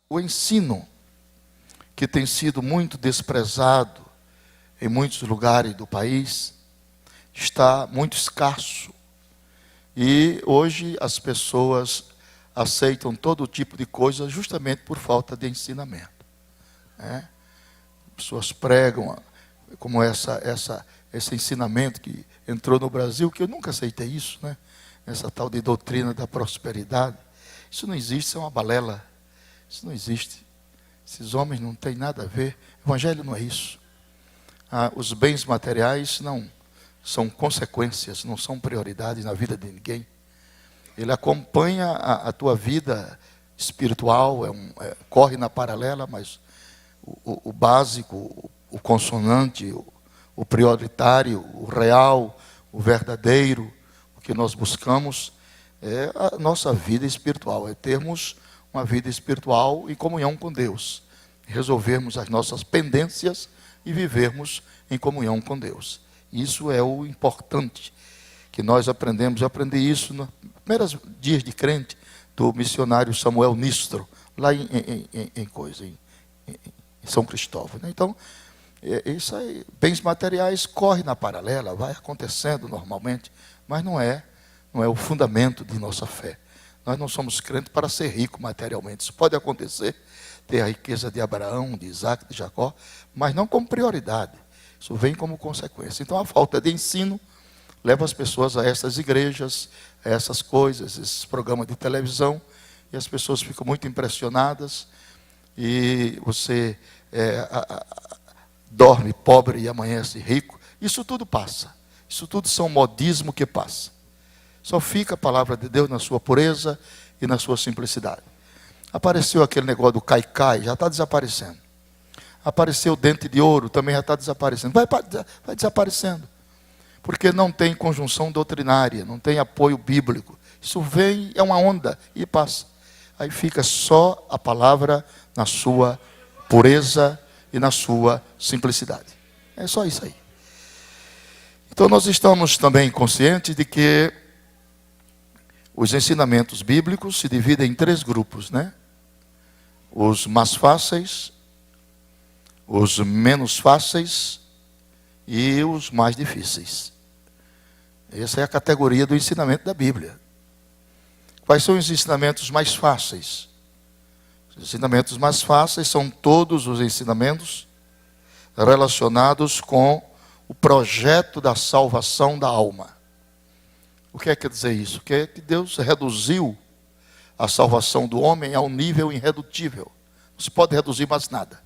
O ensino, que tem sido muito desprezado em muitos lugares do país, está muito escasso. E hoje as pessoas aceitam todo tipo de coisa justamente por falta de ensinamento. Pessoas pregam como esse ensinamento que entrou no Brasil, que eu nunca aceitei isso, né? Essa tal de doutrina da prosperidade. Isso não existe, isso é uma balela. Isso não existe. Esses homens não têm nada a ver. O evangelho não é isso. Os bens materiais não são consequências, não são prioridades na vida de ninguém. Ele acompanha a tua vida espiritual, corre na paralela, mas o básico, o consonante, o prioritário, o real, o verdadeiro, o que nós buscamos é a nossa vida espiritual, é termos uma vida espiritual em comunhão com Deus, resolvermos as nossas pendências e vivermos em comunhão com Deus. Isso é o importante que nós aprendemos. Eu aprendi isso nos primeiros dias de crente do missionário Samuel Nistro, lá em São Cristóvão. Então, isso aí, bens materiais corre na paralela, vai acontecendo normalmente, mas não é o fundamento de nossa fé. Nós não somos crentes para ser rico materialmente. Isso pode acontecer, ter a riqueza de Abraão, de Isaac, de Jacó, mas não como prioridade. Isso vem como consequência. Então, a falta de ensino leva as pessoas a essas igrejas, a essas coisas, esses programas de televisão, e as pessoas ficam muito impressionadas, e você dorme pobre e amanhece rico. Isso tudo passa. Isso tudo são modismo que passa. Só fica a palavra de Deus na sua pureza e na sua simplicidade. Apareceu aquele negócio do cai-cai, já está desaparecendo. Apareceu o dente de ouro, também já está desaparecendo. Vai desaparecendo. Porque não tem conjunção doutrinária, não tem apoio bíblico. Isso vem, é uma onda e passa. Aí fica só a palavra na sua pureza e na sua simplicidade. É só isso aí. Então nós estamos também conscientes de que os ensinamentos bíblicos se dividem em 3 grupos, né? Os mais fáceis, os menos fáceis e os mais difíceis. Essa é a categoria do ensinamento da Bíblia. Quais são os ensinamentos mais fáceis? Os ensinamentos mais fáceis são todos os ensinamentos relacionados com o projeto da salvação da alma. O que quer dizer isso? Que Deus reduziu a salvação do homem a um nível irredutível. Não se pode reduzir mais nada.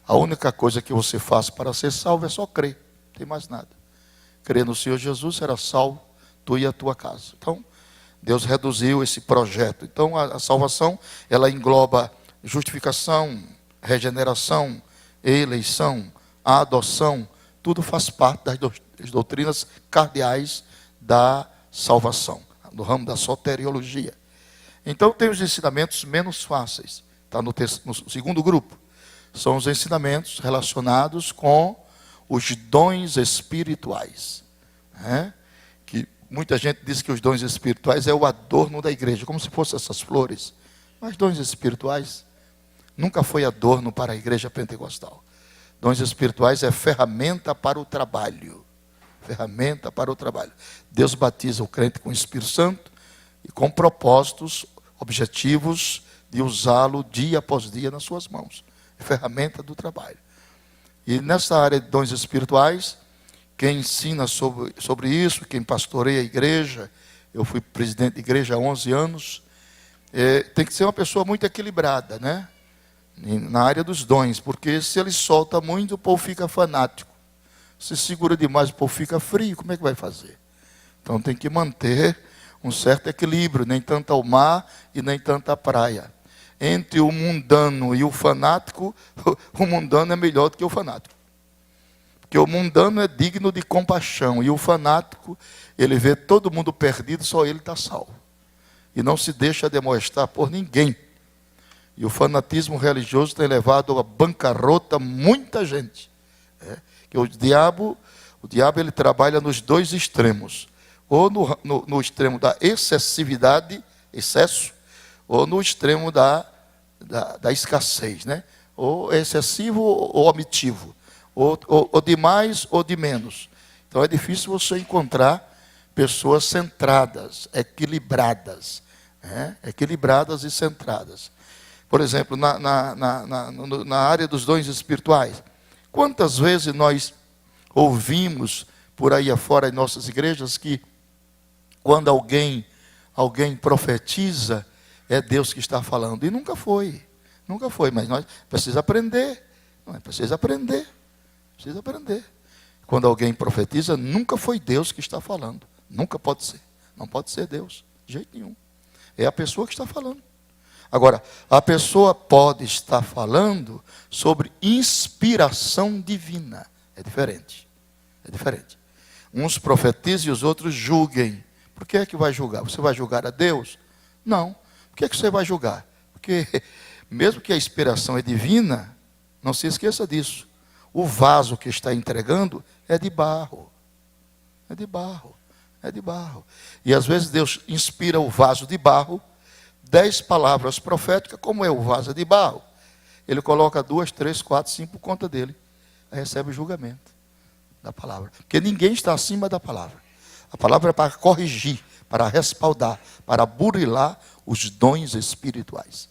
A única coisa que você faz para ser salvo é só crer. Não tem mais nada. Crer no Senhor Jesus, será salvo tu e a tua casa. Então, Deus reduziu esse projeto. Então, a salvação, ela engloba justificação, regeneração, eleição, adoção. Tudo faz parte das doutrinas cardeais da salvação, no ramo da soteriologia. Então, tem os ensinamentos menos fáceis. Está no segundo grupo. São os ensinamentos relacionados com os dons espirituais. Que muita gente diz que os dons espirituais é o adorno da igreja, como se fossem essas flores. Mas dons espirituais nunca foi adorno para a igreja pentecostal. Dons espirituais é ferramenta para o trabalho. Ferramenta para o trabalho. Deus batiza o crente com o Espírito Santo e com propósitos, objetivos de usá-lo dia após dia nas suas mãos. Ferramenta do trabalho. E nessa área de dons espirituais, quem ensina sobre isso, quem pastoreia a igreja, eu fui presidente de igreja há 11 anos, tem que ser uma pessoa muito equilibrada, né? Na área dos dons, porque se ele solta muito, o povo fica fanático. Se segura demais, o povo fica frio, como é que vai fazer? Então tem que manter um certo equilíbrio, nem tanto ao mar e nem tanto à praia. Entre o mundano e o fanático, o mundano é melhor do que o fanático. Porque o mundano é digno de compaixão, e o fanático, ele vê todo mundo perdido, só ele está salvo. E não se deixa demonstrar por ninguém. E o fanatismo religioso tem levado à bancarrota muita gente. Que o diabo ele trabalha nos 2 extremos. Ou no extremo da excessividade, excesso, ou no extremo da da escassez, né? Ou excessivo ou omitivo, ou de mais ou de menos. Então é difícil você encontrar pessoas centradas, equilibradas, né? Equilibradas e centradas. Por exemplo, na área dos dons espirituais, quantas vezes nós ouvimos por aí afora em nossas igrejas que quando alguém profetiza, é Deus que está falando. E nunca foi, mas nós precisamos aprender, não é? Precisa aprender. Quando alguém profetiza, nunca foi Deus que está falando. Nunca pode ser. Não pode ser Deus, de jeito nenhum. É a pessoa que está falando. Agora, a pessoa pode estar falando sobre inspiração divina. É diferente. Uns profetizam e os outros julguem. Por que é que vai julgar? Você vai julgar a Deus? Não. Por que é que você vai julgar? Porque mesmo que a inspiração é divina, não se esqueça disso. O vaso que está entregando é de barro. E às vezes Deus inspira o vaso de barro, 10 palavras proféticas, como é o vaso de barro. Ele coloca 2, 3, 4, 5 por conta dele. Aí recebe o julgamento da palavra. Porque ninguém está acima da palavra. A palavra é para corrigir, para respaldar, para burilar os dons espirituais.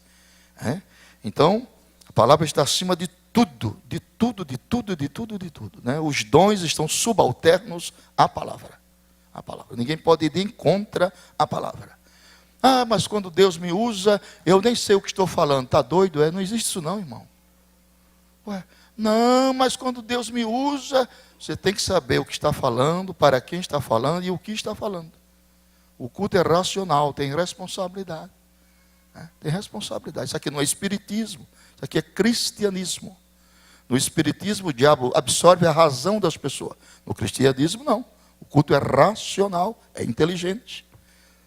Então, a palavra está acima de tudo, né? Os dons estão subalternos à palavra. Ninguém pode ir contra a palavra. Ah, mas quando Deus me usa, eu nem sei o que estou falando. Está doido? Não existe isso não, irmão. Não, mas quando Deus me usa, você tem que saber o que está falando, para quem está falando e o que está falando. O culto é racional, tem responsabilidade. Tem responsabilidade. Isso aqui não é espiritismo, isso aqui é cristianismo. No espiritismo, o diabo absorve a razão das pessoas. No cristianismo, não. O culto é racional, é inteligente.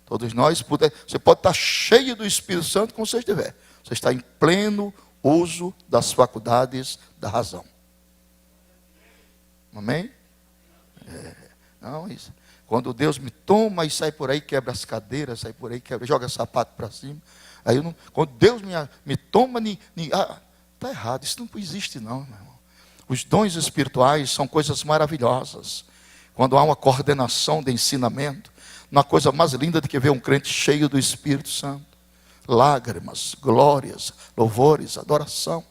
Todos nós, você pode estar cheio do Espírito Santo como você estiver. Você está em pleno uso das faculdades da razão. Amém? Não, isso. Quando Deus me toma e sai por aí, quebra as cadeiras, sai por aí, joga sapato para cima. Aí quando Deus me toma, está errado, isso não existe não, meu irmão. Os dons espirituais são coisas maravilhosas. Quando há uma coordenação de ensinamento, uma coisa mais linda do que ver um crente cheio do Espírito Santo. Lágrimas, glórias, louvores, adoração.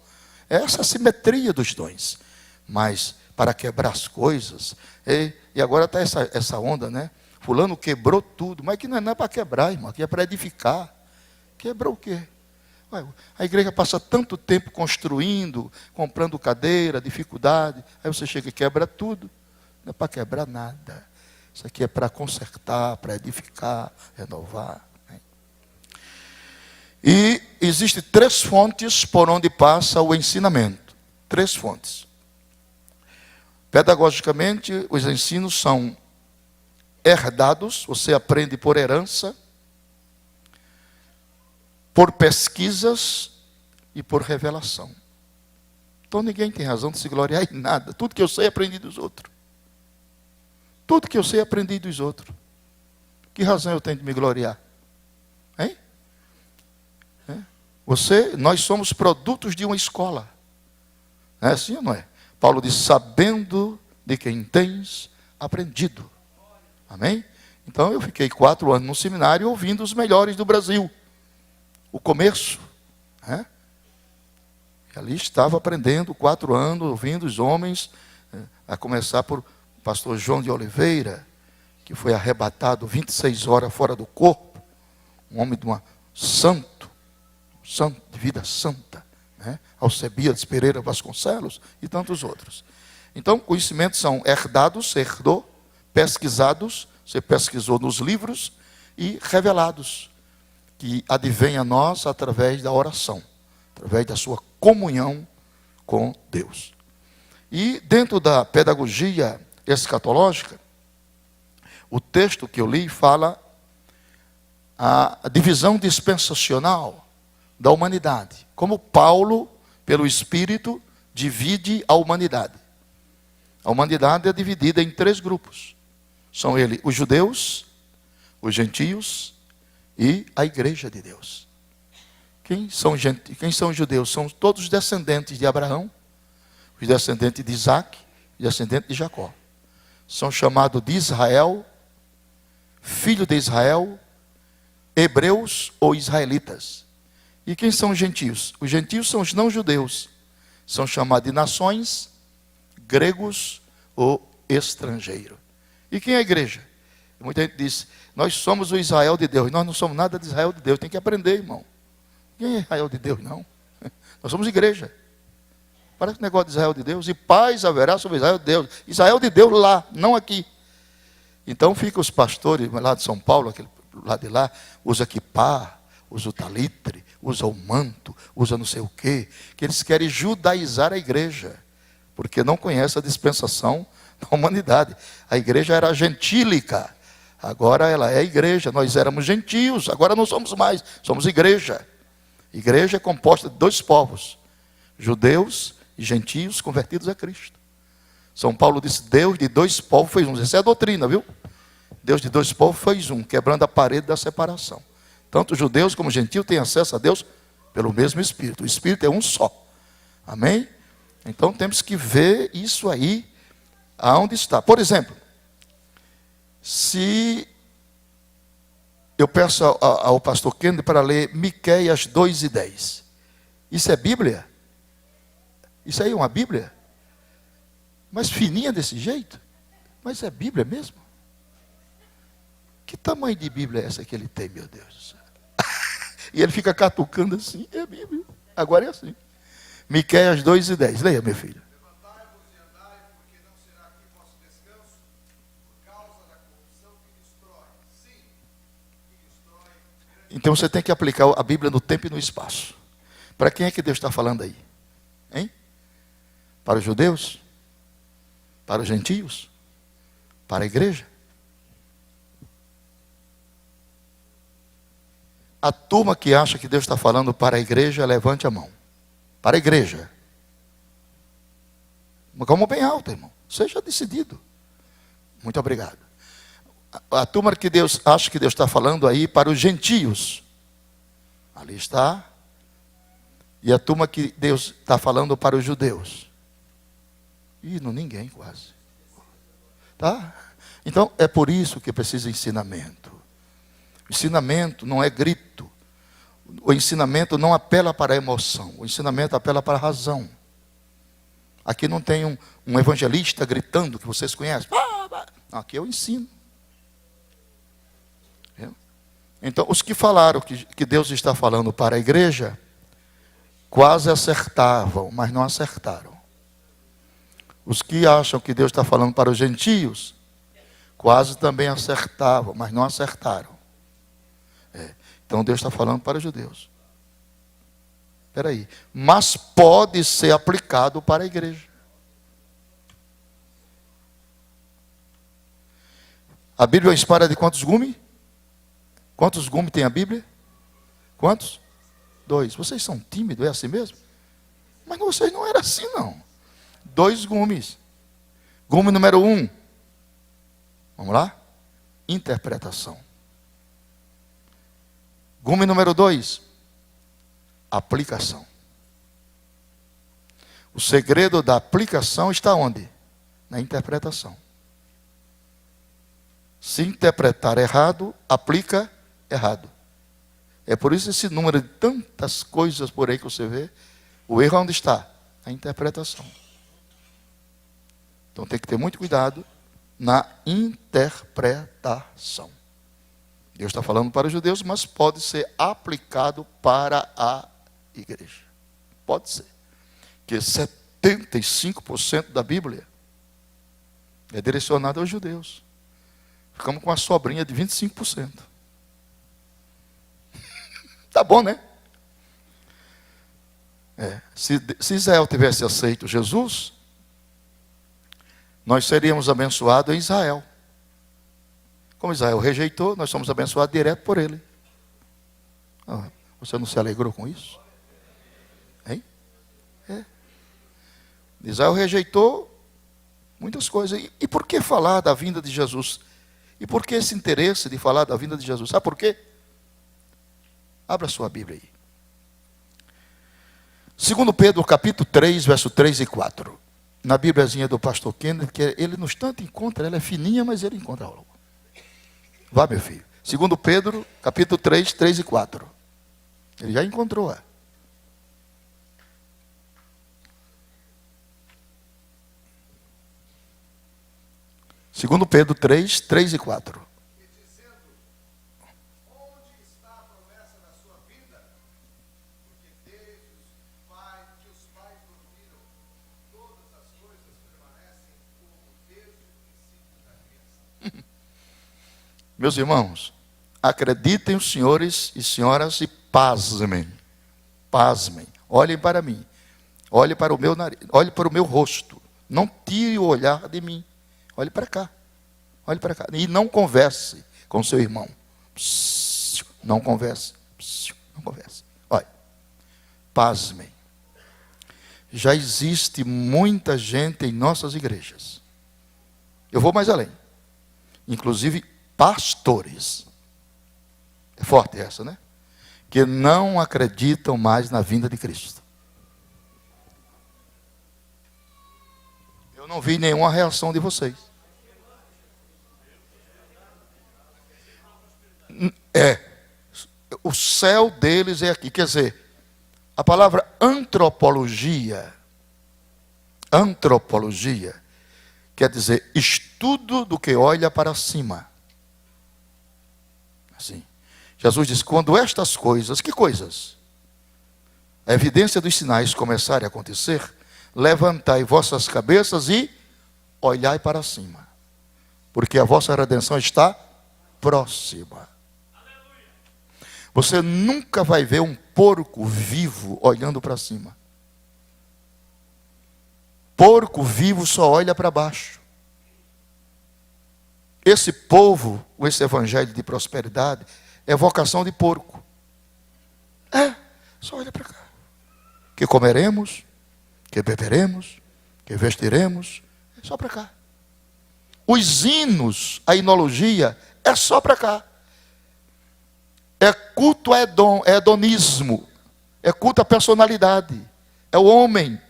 Essa é a simetria dos dons. Mas para quebrar as coisas, e agora está essa onda, né? Fulano quebrou tudo, mas que não é para quebrar, irmão, aqui é para edificar. Quebrou o quê? A igreja passa tanto tempo construindo, comprando cadeira, dificuldade, aí você chega e quebra tudo. Não é para quebrar nada. Isso aqui é para consertar, para edificar, renovar. E existem 3 fontes por onde passa o ensinamento. 3 fontes. Pedagogicamente, os ensinos são herdados, você aprende por herança, por pesquisas e por revelação. Então ninguém tem razão de se gloriar em nada. Tudo que eu sei, aprendi dos outros. Tudo que eu sei, aprendi dos outros. Que razão eu tenho de me gloriar? Hein? Nós somos produtos de uma escola. É assim ou não é? Paulo diz, sabendo de quem tens aprendido. Amém? Então eu fiquei 4 anos no seminário ouvindo os melhores do Brasil. O começo. E ali estava aprendendo 4 anos, ouvindo os homens, a começar por pastor João de Oliveira, que foi arrebatado 26 horas fora do corpo, um homem de santo, de vida santa, Alcebiades Pereira Vasconcelos e tantos outros. Então, conhecimentos são herdados, você herdou, pesquisados, você pesquisou nos livros, e revelados, que advém a nós através da oração, através da sua comunhão com Deus. E dentro da pedagogia escatológica, o texto que eu li fala a divisão dispensacional da humanidade. Como Paulo, pelo Espírito, divide a humanidade. A humanidade é dividida em 3 grupos. São eles os judeus, os gentios e a igreja de Deus. Quem são os judeus? São todos os descendentes de Abraão, os descendentes de Isaac, os descendentes de Jacó. São chamados de Israel, filho de Israel, hebreus ou israelitas. E quem são os gentios? Os gentios são os não-judeus. São chamados de nações, gregos ou estrangeiros. E quem é a igreja? Muita gente diz, nós somos o Israel de Deus. Nós não somos nada de Israel de Deus. Tem que aprender, irmão. Quem é Israel de Deus? Não. Nós somos igreja. Parece negócio de Israel de Deus. E paz haverá sobre Israel de Deus. Israel de Deus lá, não aqui. Então ficam os pastores lá de São Paulo, aquele lado de lá, usa quipá, usa o talitre, usa o manto, usa não sei o quê, que eles querem judaizar a igreja, porque não conhece a dispensação da humanidade. A igreja era gentílica, agora ela é igreja. Nós éramos gentios, agora não somos mais, somos igreja. Igreja é composta de dois povos, judeus e gentios convertidos a Cristo. São Paulo disse, Deus de dois povos fez um. Essa é a doutrina, viu? Deus de dois povos fez um, quebrando a parede da separação. Tanto judeus como gentios têm acesso a Deus pelo mesmo Espírito. O Espírito é um só. Amém? Então temos que ver isso aí, aonde está. Por exemplo, se eu peço ao pastor Kennedy para ler Miqueias 2:10. Isso é Bíblia? Isso aí é uma Bíblia? Mas fininha desse jeito? Mas é Bíblia mesmo? Que tamanho de Bíblia é essa que ele tem, meu Deus do céu? E ele fica catucando assim, é Bíblia. Agora é assim. Miqueias 2:10. Leia, meu filho. Levantai-vos e andai, porque não será aqui vosso descanso, por causa da corrupção que destrói. Sim, que destrói. Então você tem que aplicar a Bíblia no tempo e no espaço. Para quem é que Deus está falando aí? Hein? Para os judeus? Para os gentios? Para a igreja? A turma que acha que Deus está falando para a igreja, levante a mão. Para a igreja. Uma calma bem alta, irmão. Seja decidido. Muito obrigado. A turma que Deus acha que Deus está falando aí para os gentios. Ali está. E a turma que Deus está falando para os judeus. Ih, não ninguém quase. Tá? Então é por isso que precisa ensinamento. O ensinamento não é grito. O ensinamento não apela para a emoção. O ensinamento apela para a razão. Aqui não tem um evangelista gritando, que vocês conhecem. Aqui eu ensino. Então, os que falaram que Deus está falando para a igreja, quase acertavam, mas não acertaram. Os que acham que Deus está falando para os gentios, quase também acertavam, mas não acertaram. Então Deus está falando para os judeus. Espera aí. Mas pode ser aplicado para a igreja. A Bíblia é uma espada de quantos gumes? Quantos gumes tem a Bíblia? Quantos? 2. Vocês são tímidos, é assim mesmo? Mas vocês não eram assim, não. 2 gumes. Gume número 1. Vamos lá? Interpretação. Gume número 2. Aplicação. O segredo da aplicação está onde? Na interpretação. Se interpretar errado, aplica errado. É por isso esse número de tantas coisas por aí que você vê. O erro onde está? Na interpretação. Então tem que ter muito cuidado na interpretação. Deus está falando para os judeus, mas pode ser aplicado para a igreja. Pode ser. Que 75% da Bíblia é direcionada aos judeus. Ficamos com uma sobrinha de 25%. Tá bom, né? Se Israel tivesse aceito Jesus, nós seríamos abençoados em Israel. Como Israel rejeitou, nós somos abençoados direto por ele. Você não se alegrou com isso? Hein? Israel rejeitou muitas coisas. E por que falar da vinda de Jesus? E por que esse interesse de falar da vinda de Jesus? Sabe por quê? Abra sua Bíblia aí. Segundo Pedro, capítulo 3, verso 3 e 4. Na Bíbliazinha do pastor Kenneth, que ele no instante encontra, ela é fininha, mas ele encontra logo. Vá, meu filho. Segundo Pedro, capítulo 3, 3 e 4. Ele já encontrou, é. Segundo Pedro 3, 3 e 4. E dizendo, onde está a promessa da sua vinda? Porque desde que os pais dormiram, todas as coisas permanecem como desde o princípio da criação. Meus irmãos, acreditem os senhores e senhoras e pasmem. Pasmem. Olhem para mim. Olhem para o meu nariz. Olhem para o meu rosto. Não tire o olhar de mim. Olhe para cá. Olhe para cá. E não converse com seu irmão. Não converse. Não converse. Olha. Pasmem. Já existe muita gente em nossas igrejas. Eu vou mais além. Inclusive pastores. É forte essa, né? Que não acreditam mais na vinda de Cristo. Eu não vi nenhuma reação de vocês. O céu deles é aqui. Quer dizer, a palavra antropologia quer dizer estudo do que olha para cima. Assim. Jesus diz, quando estas coisas, que coisas? A evidência dos sinais começarem a acontecer, levantai vossas cabeças e olhai para cima, porque a vossa redenção está próxima. Você nunca vai ver um porco vivo olhando para cima. Porco vivo só olha para baixo. Esse povo, esse evangelho de prosperidade, é vocação de porco. Só olha para cá. Que comeremos, que beberemos, que vestiremos, é só para cá. Os hinos, a hinologia, é só para cá. É culto a hedonismo, é culto à personalidade, é o homem,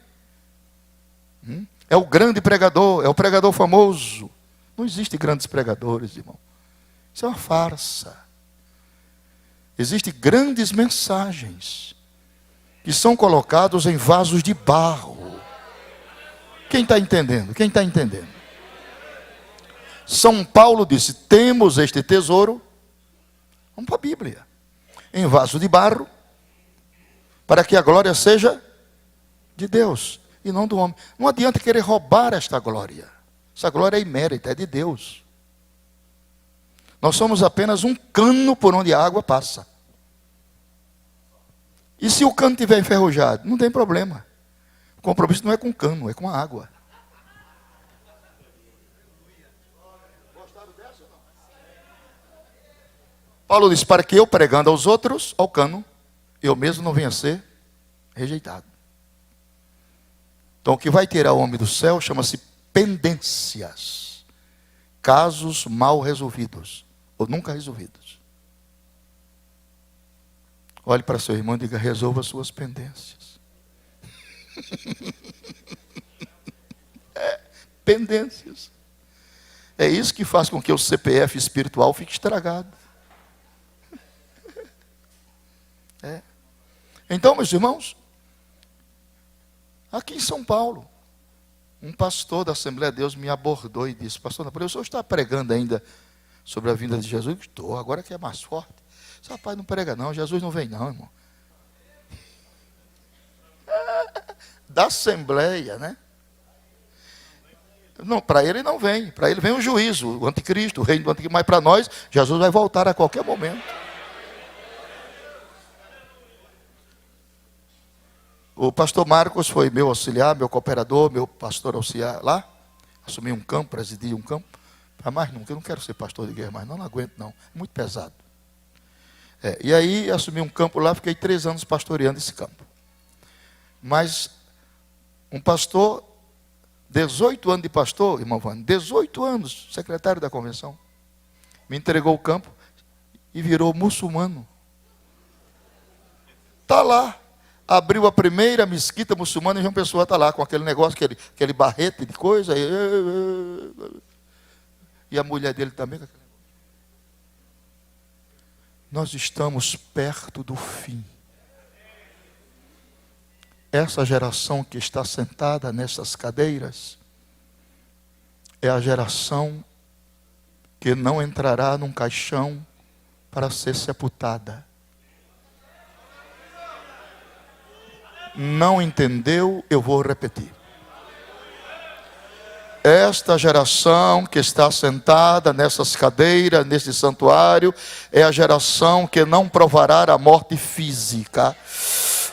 é o grande pregador, é o pregador famoso. Não existe grandes pregadores, irmão. Isso é uma farsa. Existem grandes mensagens que são colocados em vasos de barro. Quem está entendendo? Quem está entendendo? São Paulo disse, temos este tesouro, vamos para a Bíblia, em vaso de barro, para que a glória seja de Deus e não do homem. Não adianta querer roubar esta glória. Essa glória é imérita, é de Deus. Nós somos apenas um cano por onde a água passa. E se o cano estiver enferrujado? Não tem problema. O compromisso não é com o cano, é com a água. Paulo diz, para que eu pregando aos outros, ao cano, eu mesmo não venha a ser rejeitado. Então o que vai tirar o homem do céu chama-se pendências. Casos mal resolvidos, ou nunca resolvidos. Olhe para seu irmão e diga, resolva suas pendências. Pendências. É isso que faz com que o CPF espiritual fique estragado. Então, meus irmãos, aqui em São Paulo, um pastor da Assembleia de Deus me abordou e disse, pastor Napoleão, o senhor está pregando ainda sobre a vinda de Jesus? Estou, agora que é mais forte. Esse rapaz não prega não, Jesus não vem não, irmão. Da Assembleia, né? Não, para ele não vem. Para ele vem o juízo, o anticristo, o reino do anticristo. Mas para nós, Jesus vai voltar a qualquer momento. O pastor Marcos foi meu auxiliar, meu cooperador, meu pastor auxiliar lá. Assumi um campo, presidi um campo. Para mais nunca, eu não quero ser pastor de igreja mais, não aguento não. É muito pesado. E aí assumi um campo lá, fiquei 3 anos pastoreando esse campo. Mas um pastor, 18 anos de pastor, irmão Vânia, 18 anos, secretário da convenção, me entregou o campo e virou muçulmano. Está lá, Abriu a primeira mesquita muçulmana e João Pessoa está lá com aquele negócio, aquele barrete de coisa. E a mulher dele também com aquele negócio. Nós estamos perto do fim. Essa geração que está sentada nessas cadeiras é a geração que não entrará num caixão para ser sepultada. Não entendeu? Eu vou repetir. Esta geração que está sentada nessas cadeiras, nesse santuário, é a geração que não provará a morte física,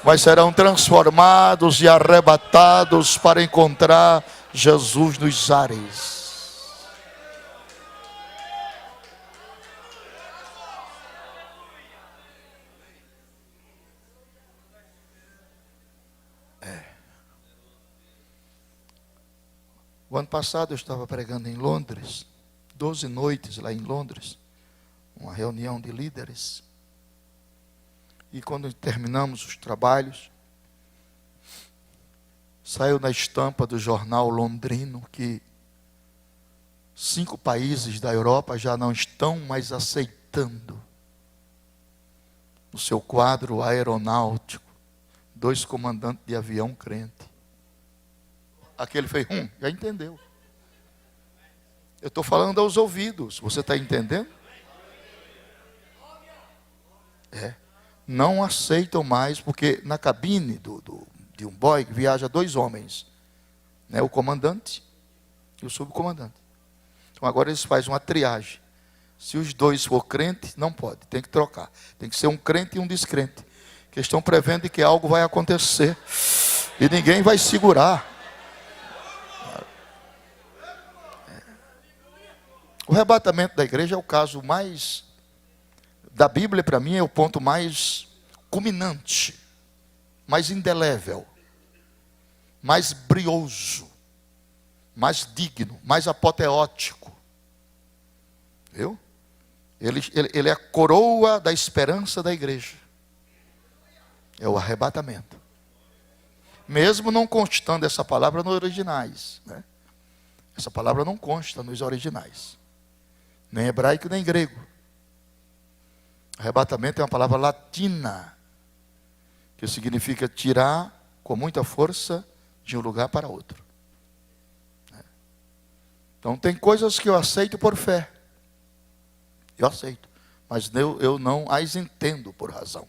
mas serão transformados e arrebatados para encontrar Jesus nos ares. O ano passado eu estava pregando em Londres, 12 noites lá em Londres, uma reunião de líderes. E quando terminamos os trabalhos, saiu na estampa do jornal londrino que 5 países da Europa já não estão mais aceitando no seu quadro aeronáutico 2 comandantes de avião crente. Aquele fez, já entendeu. Eu estou falando aos ouvidos, você está entendendo? Não aceitam mais, porque na cabine de um Boeing viaja 2 homens, né? O comandante e o subcomandante. Então agora eles fazem uma triagem. Se os 2 for crente, não pode, tem que trocar. Tem que ser um crente e um descrente. Que estão prevendo que algo vai acontecer e ninguém vai segurar. O arrebatamento da igreja é o caso mais, da Bíblia para mim é o ponto mais culminante, mais indelével, mais brioso, mais digno, mais apoteótico. Viu? Ele é a coroa da esperança da igreja. É o arrebatamento. Mesmo não constando essa palavra nos originais, né? Essa palavra não consta nos originais. Nem hebraico, nem grego. Arrebatamento é uma palavra latina, que significa tirar com muita força de um lugar para outro. Então tem coisas que eu aceito por fé. Eu aceito. Mas eu não as entendo por razão.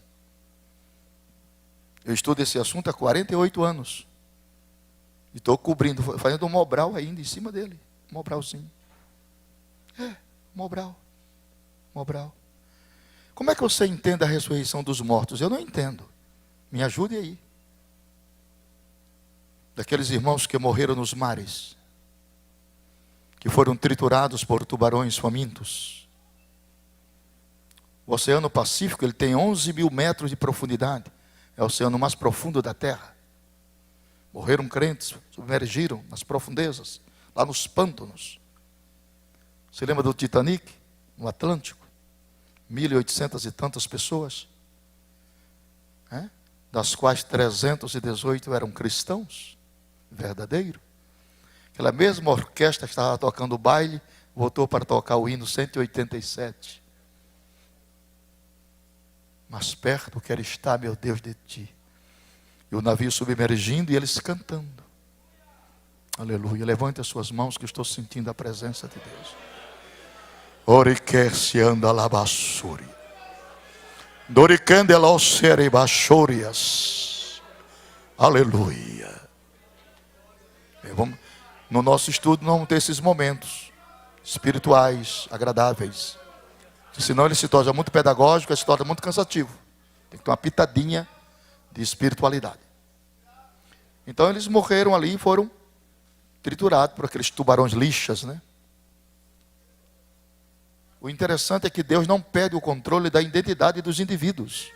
Eu estudo esse assunto há 48 anos. E estou cobrindo, fazendo um Mobral ainda em cima dele. Um Mobralzinho. Mobral. Como é que você entende a ressurreição dos mortos? Eu não entendo. Me ajude aí. Daqueles irmãos que morreram nos mares, que foram triturados por tubarões famintos. O Oceano Pacífico, ele tem 11 mil metros de profundidade. É o oceano mais profundo da Terra. Morreram crentes, submergiram nas profundezas, lá nos pântanos. Você lembra do Titanic, no Atlântico? 1.800 e tantas pessoas, das quais 318 eram cristãos, verdadeiro. Aquela mesma orquestra que estava tocando o baile, voltou para tocar o hino 187. Mais perto quero estar, meu Deus, de ti. E o navio submergindo e eles cantando. Aleluia. Levante as suas mãos que eu estou sentindo a presença de Deus. Oriquece anda labassuri. Doricande laocere bachorias. Aleluia. No nosso estudo não vamos ter esses momentos espirituais, agradáveis. Senão ele se torna muito pedagógico, ele se torna muito cansativo. Tem que ter uma pitadinha de espiritualidade. Então eles morreram ali e foram triturados por aqueles tubarões lixas, né? O interessante é que Deus não perde o controle da identidade dos indivíduos.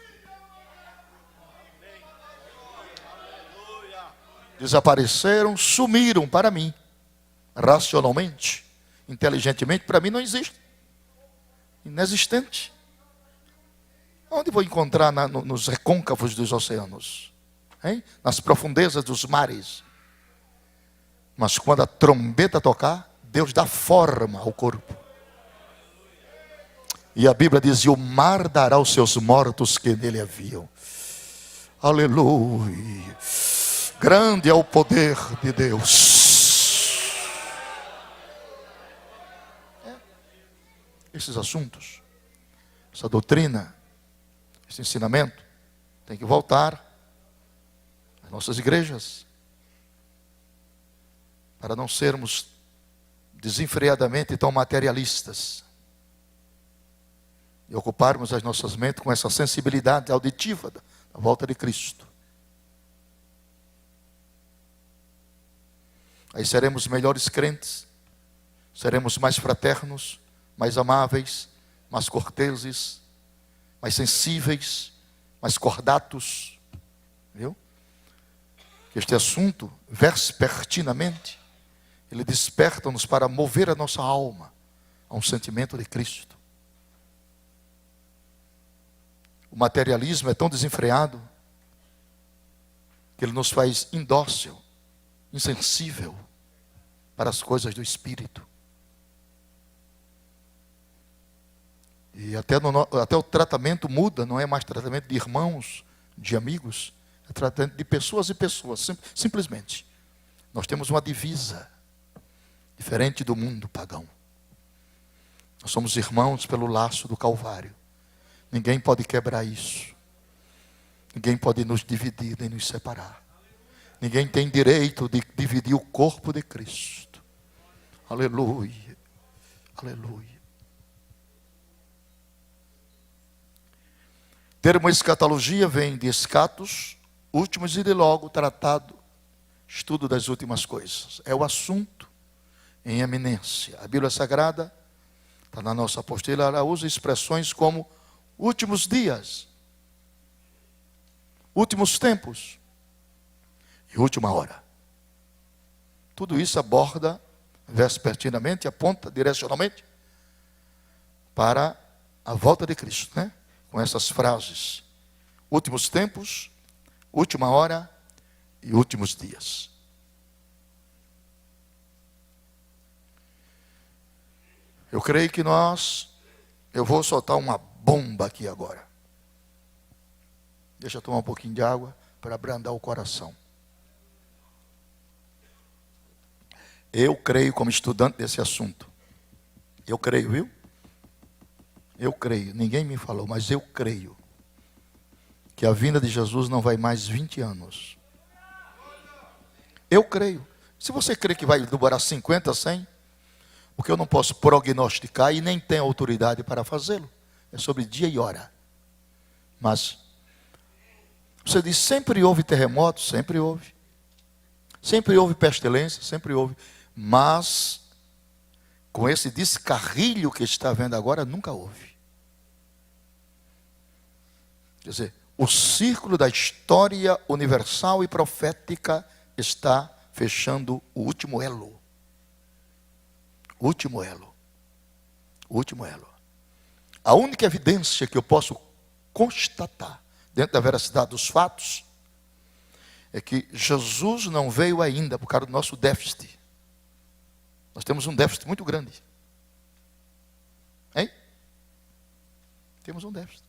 Desapareceram, sumiram para mim. Racionalmente, inteligentemente, para mim não existe. Inexistente. Onde vou encontrar nos recôncavos dos oceanos? hein? Nas profundezas dos mares. Mas quando a trombeta tocar, Deus dá forma ao corpo. E a Bíblia diz: e o mar dará os seus mortos que nele haviam. Aleluia. Grande é o poder de Deus. Esses assuntos, essa doutrina, esse ensinamento, tem que voltar às nossas igrejas, para não sermos desenfreadamente tão materialistas, e ocuparmos as nossas mentes com essa sensibilidade auditiva da volta de Cristo. Aí seremos melhores crentes, seremos mais fraternos, mais amáveis, mais corteses, mais sensíveis, mais cordatos. Viu? Este assunto, vespertinamente, ele desperta-nos para mover a nossa alma a um sentimento de Cristo. O materialismo é tão desenfreado que ele nos faz indócil, insensível para as coisas do Espírito. E até o tratamento muda, não é mais tratamento de irmãos, de amigos, é tratamento de pessoas e pessoas, simplesmente. Nós temos uma divisa diferente do mundo pagão. Nós somos irmãos pelo laço do Calvário. Ninguém pode quebrar isso. Ninguém pode nos dividir nem nos separar. Ninguém tem direito de dividir o corpo de Cristo. Aleluia. Aleluia. Termo escatologia vem de escatos, últimos, e de logo tratado, estudo das últimas coisas. É o assunto em eminência. A Bíblia Sagrada, está na nossa apostila, ela usa expressões como últimos dias, últimos tempos e última hora. Tudo isso aborda vespertinamente, aponta direcionalmente para a volta de Cristo, né? Com essas frases: últimos tempos, última hora e últimos dias. Eu creio que eu vou soltar uma bomba aqui agora. Deixa eu tomar um pouquinho de água para abrandar o coração. Eu creio, como estudante desse assunto, eu creio, viu? Eu creio, ninguém me falou, mas eu creio que a vinda de Jesus não vai mais 20 anos. Eu creio. Se você crê que vai demorar 50, 100, porque eu não posso prognosticar e nem tenho autoridade para fazê-lo. É sobre dia e hora. Mas você diz: sempre houve terremotos, sempre houve. Sempre houve pestilência, sempre houve. Mas com esse descarrilho que está vendo agora, nunca houve. Quer dizer, o círculo da história universal e profética está fechando o último elo. O último elo. O último elo. A única evidência que eu posso constatar, dentro da veracidade dos fatos, é que Jesus não veio ainda por causa do nosso déficit. Nós temos um déficit muito grande. Hein? Temos um déficit.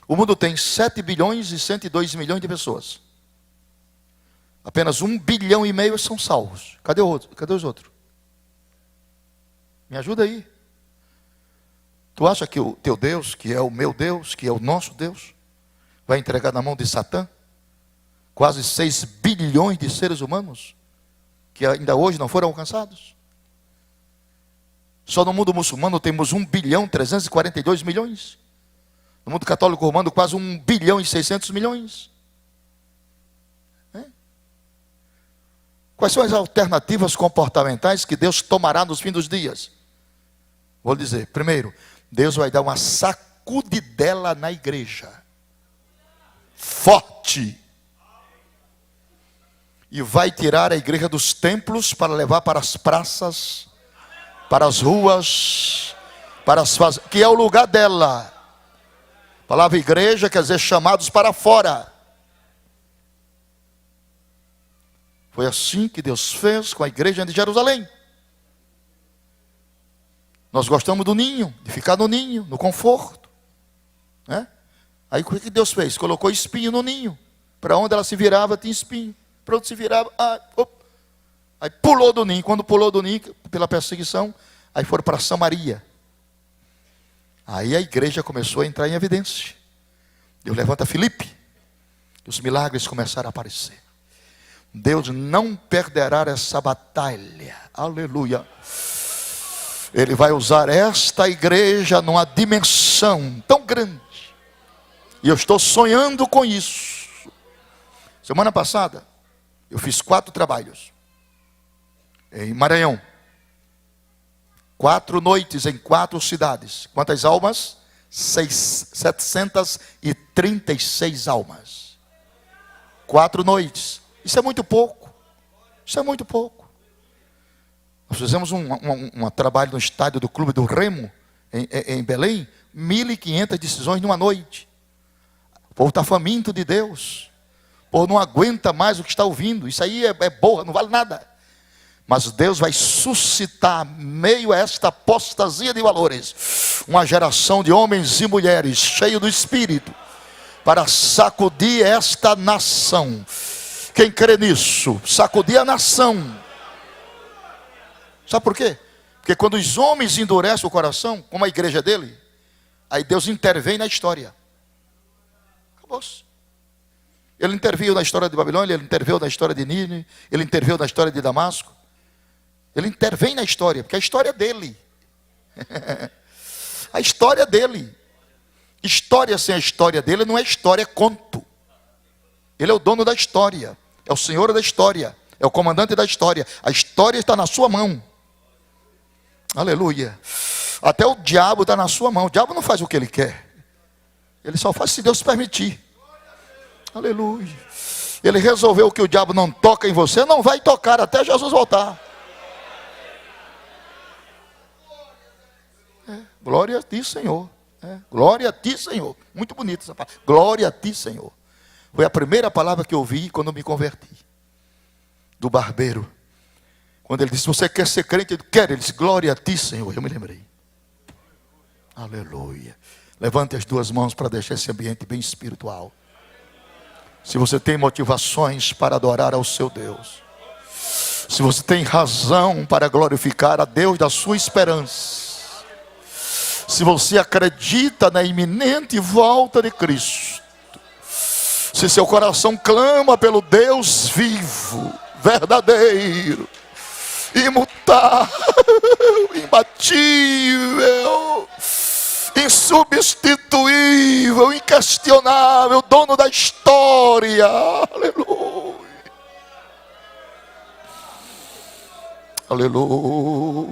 O mundo tem 7 bilhões e 102 milhões de pessoas. Apenas 1,5 bilhão são salvos. Cadê o outro? Cadê os outros? Me ajuda aí. Tu acha que o teu Deus, que é o meu Deus, que é o nosso Deus, vai entregar na mão de Satã quase 6 bilhões de seres humanos que ainda hoje não foram alcançados? Só no mundo muçulmano temos 1 bilhão 342 milhões. No mundo católico romano, quase 1 bilhão e 600 milhões. Quais são as alternativas comportamentais que Deus tomará nos fins dos dias? Vou dizer: primeiro, Deus vai dar uma sacudidela na igreja. Forte. E vai tirar a igreja dos templos para levar para as praças, para as ruas, para as fazendas, que é o lugar dela. A palavra igreja quer dizer chamados para fora. Foi assim que Deus fez com a igreja de Jerusalém. Nós gostamos do ninho, de ficar no ninho, no conforto, né? Aí o que Deus fez? Colocou espinho no ninho. Para onde ela se virava tinha espinho. Para onde se virava, aí pulou do ninho. Quando pulou do ninho, pela perseguição, aí foram para Samaria. Aí a igreja começou a entrar em evidência. Deus levanta Filipe. E os milagres começaram a aparecer. Deus não perderá essa batalha. Aleluia. Ele vai usar esta igreja numa dimensão tão grande. E eu estou sonhando com isso. Semana passada, eu fiz 4 trabalhos. Em Maranhão. 4 noites em 4 cidades. Quantas almas? 736 almas. 4 noites. Isso é muito pouco. Isso é muito pouco. Nós fizemos um trabalho no estádio do Clube do Remo, em Belém. 1.500 decisões numa noite. O povo está faminto de Deus. O povo não aguenta mais o que está ouvindo. Isso aí é borra, não vale nada. Mas Deus vai suscitar, meio a esta apostasia de valores, uma geração de homens e mulheres cheios do Espírito, para sacudir esta nação. Quem crê nisso? Sacudir a nação. Sabe por quê? Porque quando os homens endurecem o coração, como a igreja dele, aí Deus intervém na história. Acabou-se. Ele interviu na história de Babilônia, ele interveio na história de Nínive, ele interveio na história de Damasco. Ele intervém na história, porque a história é dele. A história é dele. História sem a história dele não é história, é conto. Ele é o dono da história, é o senhor da história, é o comandante da história. A história está na sua mão. Aleluia. Até o diabo está na sua mão. O diabo não faz o que ele quer. Ele só faz se Deus permitir. Aleluia. Ele resolveu que o diabo não toca em você, não vai tocar até Jesus voltar. Glória a ti, Senhor. Glória a ti, Senhor. Muito bonito essa palavra. Glória a ti, Senhor. Foi a primeira palavra que eu ouvi quando eu me converti. Do barbeiro. Quando ele disse, você quer ser crente? Eu quero. Ele disse, glória a ti, Senhor. Eu me lembrei. Aleluia. Levante as 2 mãos para deixar esse ambiente bem espiritual. Se você tem motivações para adorar ao seu Deus. Se você tem razão para glorificar a Deus da sua esperança. Se você acredita na iminente volta de Cristo. Se seu coração clama pelo Deus vivo, verdadeiro, imutável, imbatível, insubstituível, inquestionável, dono da história. Aleluia. Aleluia.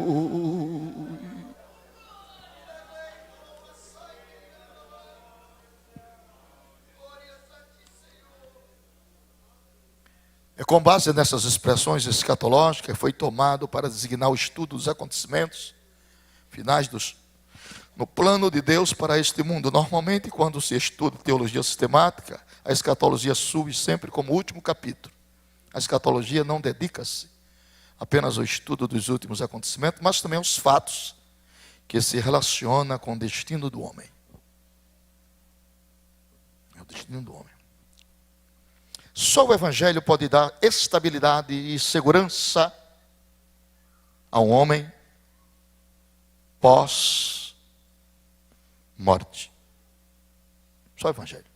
É com base nessas expressões escatológicas que foi tomado para designar o estudo dos acontecimentos finais no plano de Deus para este mundo. Normalmente, quando se estuda teologia sistemática, a escatologia surge sempre como último capítulo. A escatologia não dedica-se apenas ao estudo dos últimos acontecimentos, mas também aos fatos que se relacionam com o destino do homem. É o destino do homem. Só o Evangelho pode dar estabilidade e segurança a um homem pós-morte. Só o Evangelho.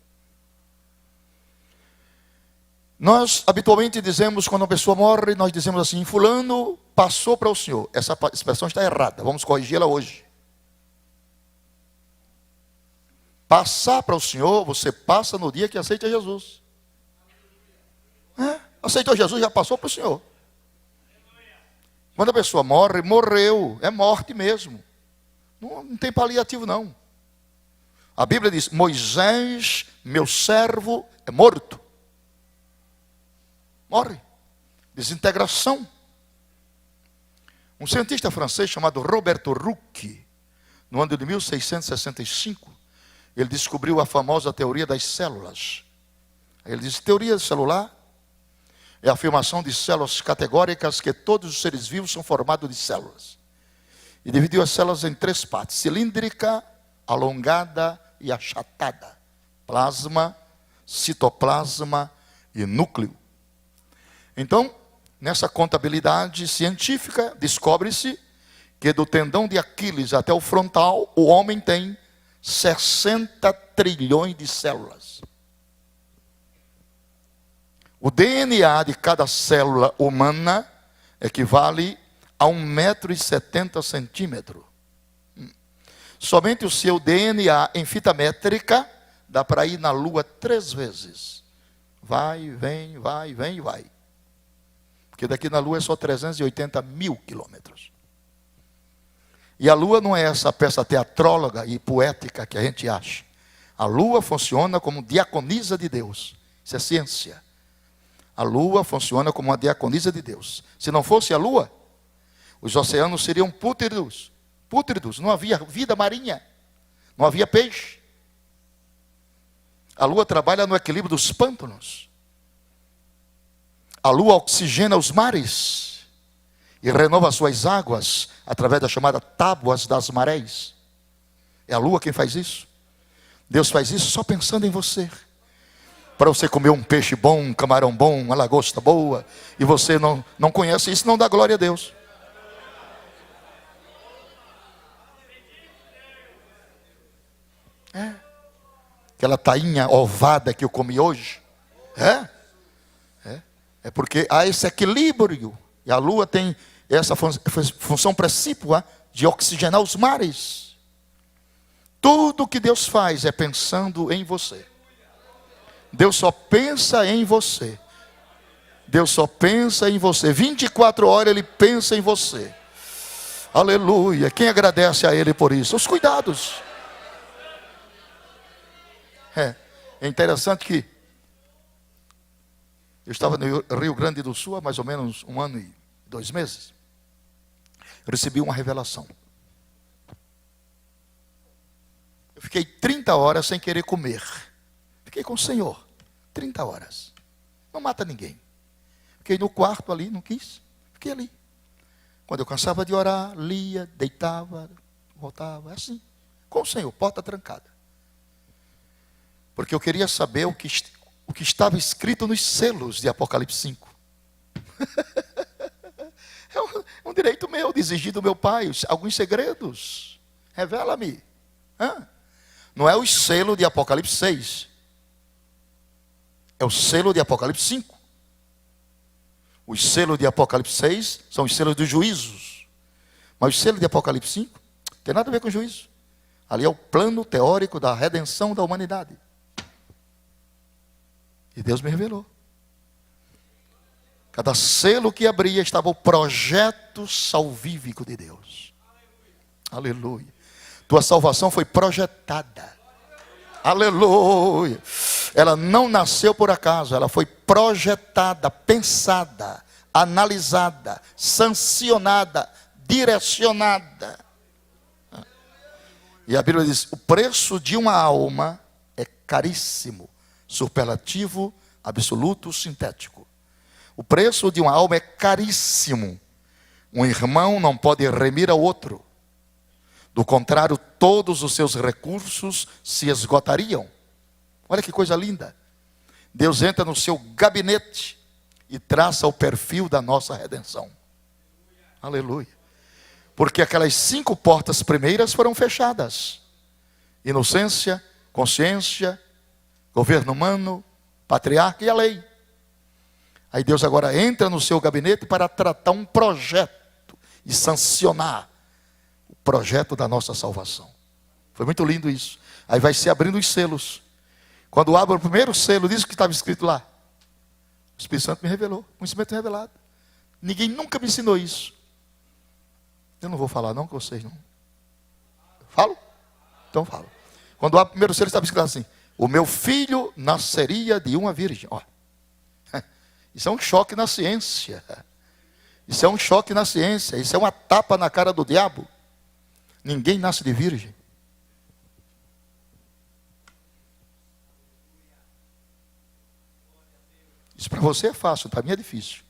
Nós habitualmente dizemos, quando uma pessoa morre, nós dizemos assim, fulano passou para o Senhor. Essa expressão está errada, vamos corrigi-la hoje. Passar para o Senhor, você passa no dia que aceita Jesus. Aceitou Jesus, já passou para o Senhor. Quando a pessoa morre, morreu, é morte mesmo. Não tem paliativo não. A Bíblia diz, Moisés, meu servo, é morto. Morre. Desintegração. Um cientista francês chamado Roberto Rouquet, no ano de 1665, ele descobriu a famosa teoria das células. Ele diz, teoria celular, É a afirmação de células categóricas que todos os seres vivos são formados de células. E dividiu as células em 3 partes: cilíndrica, alongada e achatada. Plasma, citoplasma e núcleo. Então, nessa contabilidade científica, descobre-se que do tendão de Aquiles até o frontal, o homem tem 60 trilhões de células. O DNA de cada célula humana equivale a 1,70 m. Somente o seu DNA em fita métrica dá para ir na Lua 3 vezes. Vai, vem, vai, vem e vai. Porque daqui na Lua é só 380 mil quilômetros. E a Lua não é essa peça teatróloga e poética que a gente acha. A Lua funciona como diaconisa de Deus. Isso é ciência. A Lua funciona como uma diaconisa de Deus. Se não fosse a Lua, os oceanos seriam pútridos. Pútridos, não havia vida marinha. Não havia peixe. A Lua trabalha no equilíbrio dos pântanos. A Lua oxigena os mares e renova suas águas através da chamada tábuas das marés. É a Lua quem faz isso. Deus faz isso só pensando em você. Para você comer um peixe bom, um camarão bom, uma lagosta boa, e você não conhece isso, não dá glória a Deus. Aquela tainha ovada que eu comi hoje. É porque há esse equilíbrio. E a Lua tem essa função precípua de oxigenar os mares. Tudo que Deus faz é pensando em você. Deus só pensa em você. Deus só pensa em você. 24 horas Ele pensa em você. Aleluia. Quem agradece a Ele por isso? Os cuidados. É interessante que eu estava no Rio Grande do Sul há mais ou menos 1 ano e 2 meses. Recebi uma revelação. Eu fiquei 30 horas sem querer comer. Fiquei com o Senhor. 30 horas. Não mata ninguém. Fiquei no quarto ali, não quis. Fiquei ali. Quando eu cansava de orar, lia, deitava, voltava. Assim. Com o Senhor, porta trancada. Porque eu queria saber o que estava escrito nos selos de Apocalipse 5. É um direito meu de exigir do meu pai alguns segredos. Revela-me. Não é o selo de Apocalipse 6. É o selo de Apocalipse 5. Os selos de Apocalipse 6 são os selos dos juízos. Mas o selo de Apocalipse 5 não tem nada a ver com juízo. Ali é o plano teórico da redenção da humanidade. E Deus me revelou. Cada selo que abria estava o projeto salvífico de Deus. Aleluia. Tua salvação foi projetada. Aleluia. Ela não nasceu por acaso. Ela foi projetada, pensada, analisada, sancionada, direcionada. E a Bíblia diz: o preço de uma alma é caríssimo. Superlativo, absoluto, sintético. O preço de uma alma é caríssimo. Um irmão não pode remir ao outro. Do contrário, todos os seus recursos se esgotariam. Olha que coisa linda. Deus entra no seu gabinete e traça o perfil da nossa redenção. Aleluia. Porque aquelas 5 portas primeiras foram fechadas. Inocência, consciência, governo humano, patriarca e a lei. Aí Deus agora entra no seu gabinete para tratar um projeto e sancionar o projeto da nossa salvação. Foi muito lindo isso. Aí vai se abrindo os selos. Quando abre o primeiro selo, diz o que estava escrito lá. O Espírito Santo me revelou, conhecimento revelado. Ninguém nunca me ensinou isso. Eu não vou falar não com vocês não. Falo? Então falo. Quando abre o primeiro selo, estava escrito assim: o meu filho nasceria de uma virgem. Ó. Isso é um choque na ciência. Isso é um choque na ciência. Isso é uma tapa na cara do diabo. Ninguém nasce de virgem. Isso para você é fácil, para mim é difícil.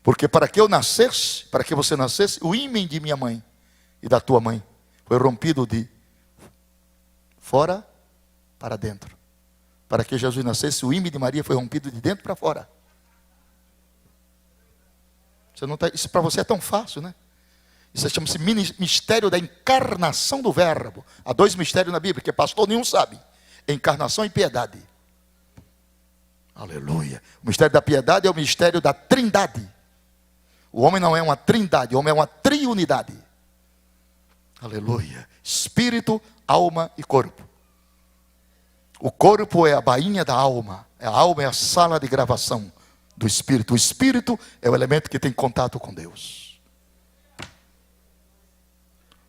Porque para que eu nascesse, para que você nascesse, o ímen de minha mãe e da tua mãe foi rompido de fora para dentro. Para que Jesus nascesse, o ímen de Maria foi rompido de dentro para fora. Você não tá, isso para você é tão fácil, né? Isso chama-se mistério da encarnação do verbo. Há 2 mistérios na Bíblia, que pastor nenhum sabe. Encarnação e piedade. Aleluia. O mistério da piedade é o mistério da trindade. O homem não é uma trindade, o homem é uma triunidade. Aleluia. Espírito, alma e corpo. O corpo é a bainha da alma. A alma é a sala de gravação do espírito. O espírito é o elemento que tem contato com Deus.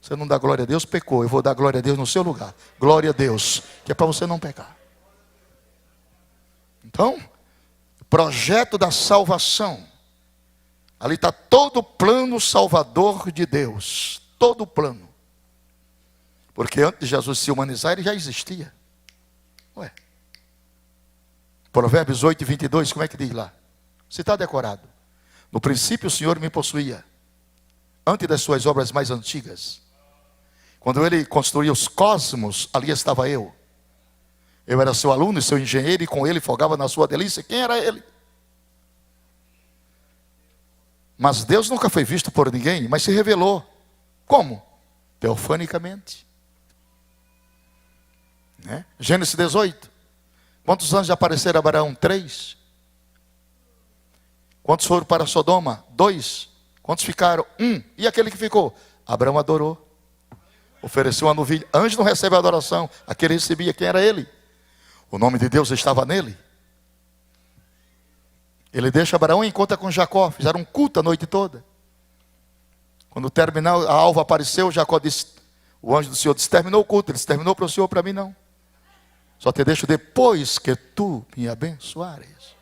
Você não dá glória a Deus, pecou. Eu vou dar glória a Deus no seu lugar. Glória a Deus, que é para você não pecar. Então, projeto da salvação. Ali está todo o plano salvador de Deus. Todo o plano. Porque antes de Jesus se humanizar, ele já existia. Ué. Provérbios 8, 22, como é que diz lá? Se está decorado. No princípio o Senhor me possuía. Antes das suas obras mais antigas. Quando ele construía os cosmos, ali estava eu. Eu era seu aluno e seu engenheiro, e com ele folgava na sua delícia. Quem era ele? Mas Deus nunca foi visto por ninguém, mas se revelou. Como? Teofanicamente. Né? Gênesis 18. Quantos anjos apareceram a Abraão? 3. Quantos foram para Sodoma? 2. Quantos ficaram? 1. E aquele que ficou? Abraão adorou. Ofereceu uma novilha. Anjo não recebe adoração. Aquele recebia. Quem era ele? O nome de Deus estava nele. Ele deixa Abraão e encontra com Jacó. Fizeram um culto a noite toda. Quando terminou, a alva apareceu. Jacó disse, o anjo do Senhor disse, terminou o culto. Ele disse, terminou para o Senhor, para mim não. Só te deixo depois que tu me abençoares.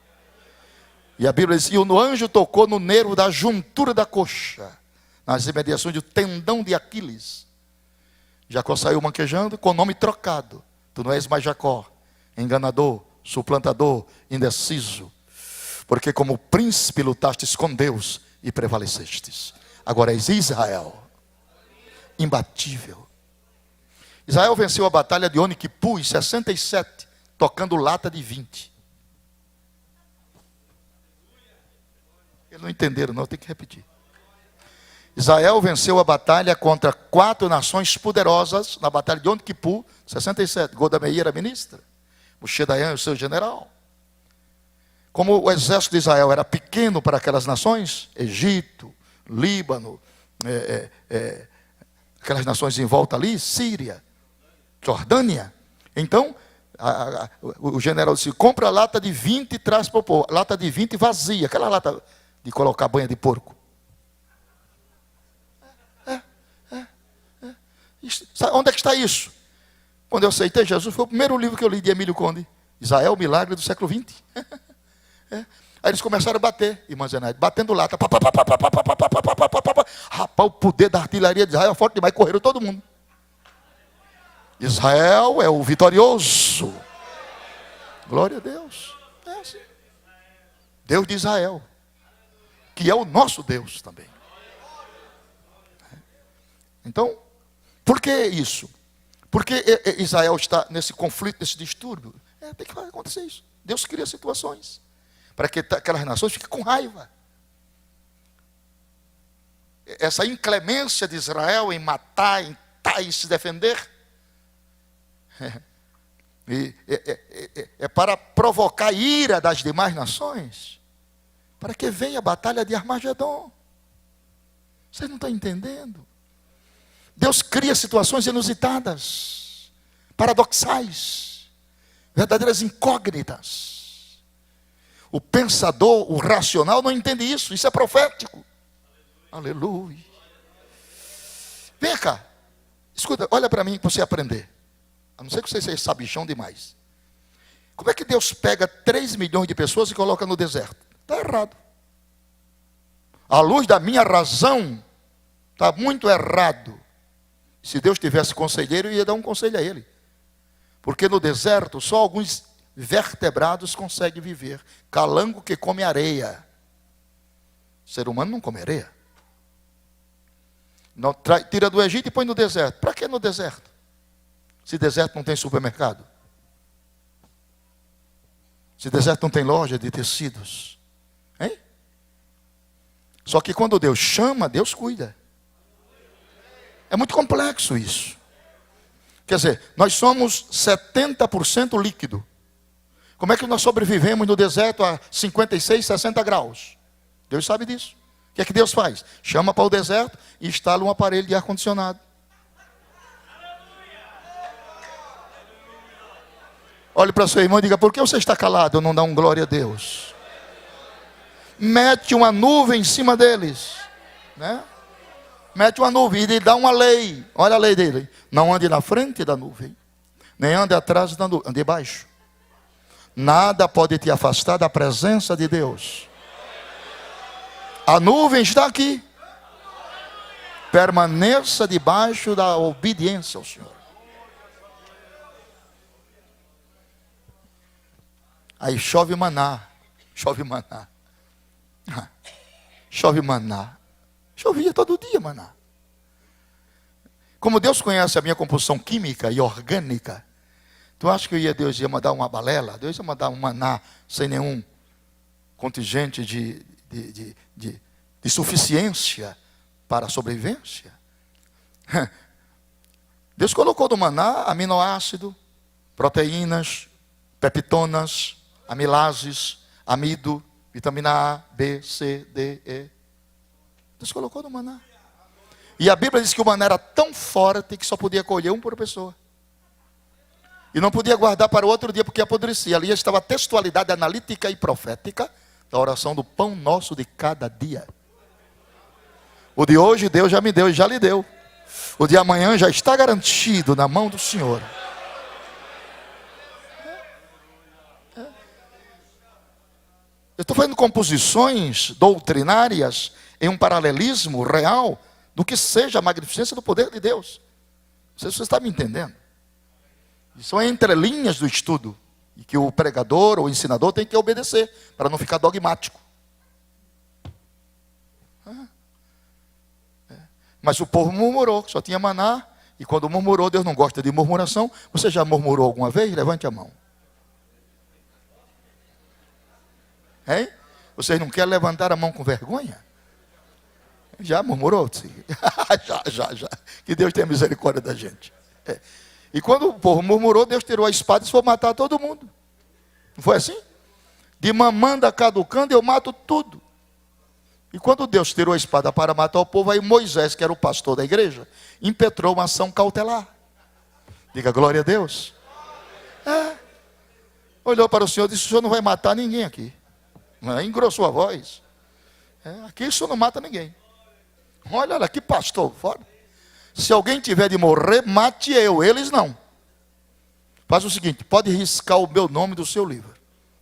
E a Bíblia diz, e o anjo tocou no nervo da juntura da coxa, nas imediações do tendão de Aquiles. Jacó saiu manquejando com o nome trocado. Tu não és mais Jacó, enganador, suplantador, indeciso. Porque como príncipe lutastes com Deus e prevalecestes. Agora és Israel, imbatível. Israel venceu a batalha de Yom Kippur em 67, tocando lata de 20. Eles não entenderam não, tem que repetir. Israel venceu a batalha contra 4 nações poderosas, na batalha de Yom Kippur, 67. Golda Meir era ministra, Moshe Dayan, o seu general. Como o exército de Israel era pequeno para aquelas nações, Egito, Líbano, aquelas nações em volta ali, Síria, Jordânia. Então, o general disse, compra a lata de 20 e traz para o povo. Lata de 20 vazia, aquela lata de colocar banha de porco. Onde é que está isso? Quando eu aceitei Jesus, foi o primeiro livro que eu li de Emílio Conde. Israel, o milagre do século XX. Aí eles começaram a bater, irmã Zenaide, batendo lata. Rapaz, o poder da artilharia de Israel é forte demais, correram todo mundo. Israel é o vitorioso. Glória a Deus. É assim. Deus de Israel, que é o nosso Deus também. Então, por que isso? Porque Israel está nesse conflito, nesse distúrbio. Tem que acontecer isso. Deus cria situações para que aquelas nações fiquem com raiva. Essa inclemência de Israel em matar, em se defender, é para provocar a ira das demais nações, para que venha a batalha de Armagedon. Vocês não estão entendendo? Deus cria situações inusitadas, paradoxais, verdadeiras incógnitas. O pensador, o racional não entende isso. Isso é profético. Aleluia. Vem cá. Escuta, olha para mim para você aprender. A não ser que você seja sabichão demais. Como é que Deus pega 3 milhões de pessoas e coloca no deserto? Está errado. À luz da minha razão, está muito errado. Se Deus tivesse conselheiro, eu ia dar um conselho a ele. Porque no deserto, só alguns vertebrados conseguem viver. Calango que come areia. O ser humano não come areia. Não, tira do Egito e põe no deserto. Para que no deserto? Se deserto não tem supermercado. Se deserto não tem loja de tecidos. Hein? Só que quando Deus chama, Deus cuida. É muito complexo isso. Quer dizer, nós somos 70% líquido. Como é que nós sobrevivemos no deserto a 56, 60 graus? Deus sabe disso. O que é que Deus faz? Chama para o deserto e instala um aparelho de ar-condicionado. Olhe para seu irmão e diga: por que você está calado? Não dá um glória a Deus. Mete uma nuvem em cima deles, né? Mete uma nuvem e lhe dá uma lei. Olha a lei dele: não ande na frente da nuvem, nem ande atrás da nuvem, ande debaixo. Nada pode te afastar da presença de Deus. A nuvem está aqui. Permaneça debaixo da obediência ao Senhor. Aí chove maná. Chove maná. Chove maná. Chovia todo dia maná. Como Deus conhece a minha composição química e orgânica, tu acha que Deus ia mandar uma balela? Deus ia mandar um maná sem nenhum contingente de suficiência para a sobrevivência? Deus colocou no maná aminoácido, proteínas, peptonas, amilases, amido, vitamina A, B, C, D, E. Deus colocou no maná. E a Bíblia diz que o maná era tão forte que só podia colher um por pessoa. E não podia guardar para o outro dia porque apodrecia. Ali estava a textualidade analítica e profética da oração do pão nosso de cada dia. O de hoje Deus já me deu e já lhe deu. O de amanhã já está garantido na mão do Senhor. Eu estou fazendo composições doutrinárias em um paralelismo real do que seja a magnificência do poder de Deus. Não sei se você está me entendendo. São entrelinhas do estudo e que o pregador ou o ensinador tem que obedecer para não ficar dogmático. Mas o povo murmurou, só tinha maná, e quando murmurou, Deus não gosta de murmuração. Você já murmurou alguma vez? Levante a mão. Hein? Vocês não querem levantar a mão com vergonha? Já murmurou? Já. Que Deus tenha misericórdia da gente. E quando o povo murmurou, Deus tirou a espada e foi matar todo mundo. Não foi assim? De mamanda caducando, eu mato tudo. E quando Deus tirou a espada para matar o povo, aí Moisés, que era o pastor da igreja, impetrou uma ação cautelar. Diga glória a Deus. Olhou para o Senhor e disse: o Senhor não vai matar ninguém aqui. Engrossou a voz. Aqui o Senhor não mata ninguém. Olha, que pastor fora. Se alguém tiver de morrer, mate eu, eles não. Faz o seguinte: pode riscar o meu nome do seu livro.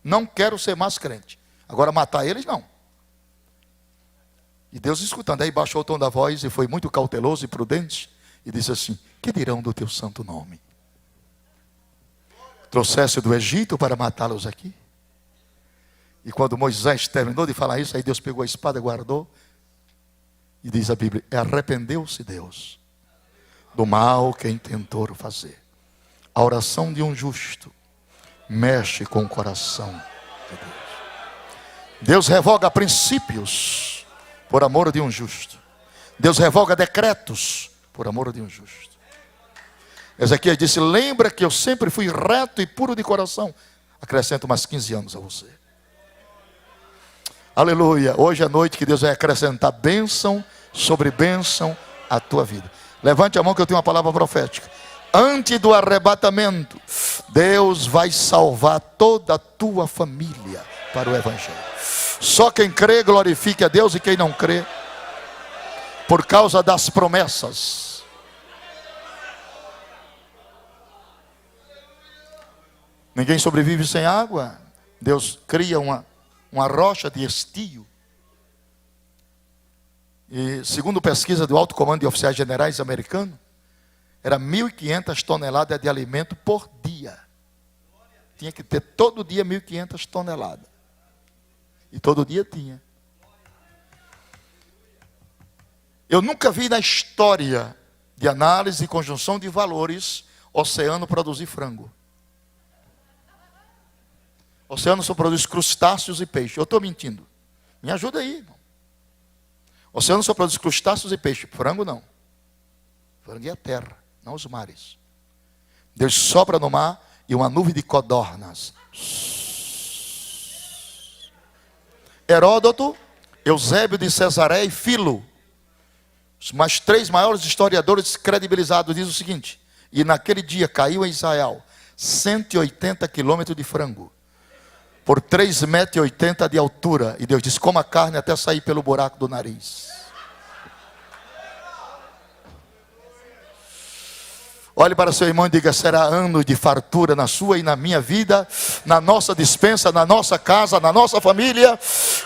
Não quero ser mais crente. Agora matar eles não. E Deus escutando, aí baixou o tom da voz e foi muito cauteloso e prudente. E disse assim: que dirão do teu santo nome? Trouxeste do Egito para matá-los aqui? E quando Moisés terminou de falar isso, aí Deus pegou a espada, guardou. E diz a Bíblia: arrependeu-se Deus do mal que intentou fazer. A oração de um justo mexe com o coração de Deus. Deus revoga princípios por amor de um justo. Deus revoga decretos por amor de um justo. Ezequiel disse: lembra que eu sempre fui reto e puro de coração. Acrescento mais 15 anos a você. Aleluia. Hoje à noite que Deus vai acrescentar bênção sobre bênção à tua vida. Levante a mão que eu tenho uma palavra profética. Antes do arrebatamento, Deus vai salvar toda a tua família para o Evangelho. Só quem crê glorifique a Deus, e quem não crê, por causa das promessas. Ninguém sobrevive sem água. Deus cria uma rocha de estio. E segundo pesquisa do Alto Comando de Oficiais Generais americano, era 1.500 toneladas de alimento por dia. tinha que ter todo dia 1.500 toneladas. E todo dia tinha. Eu nunca vi na história de análise e conjunção de valores oceano produzir frango. Oceano só produz crustáceos e peixe. Eu estou mentindo. Me ajuda aí, irmão. Oceano só produz crustáceos e peixe. Frango não. Frango é a terra, não os mares. Deus sopra no mar e uma nuvem de codornas. Heródoto, Eusébio de Cesareia e Filo, os mais 3 maiores historiadores credibilizados, diz o seguinte: e naquele dia caiu em Israel 180 quilômetros de frango, por 3,80 metros de altura. E Deus disse: coma carne até sair pelo buraco do nariz. Olhe para seu irmão e diga: será ano de fartura na sua e na minha vida, na nossa despensa, na nossa casa, na nossa família.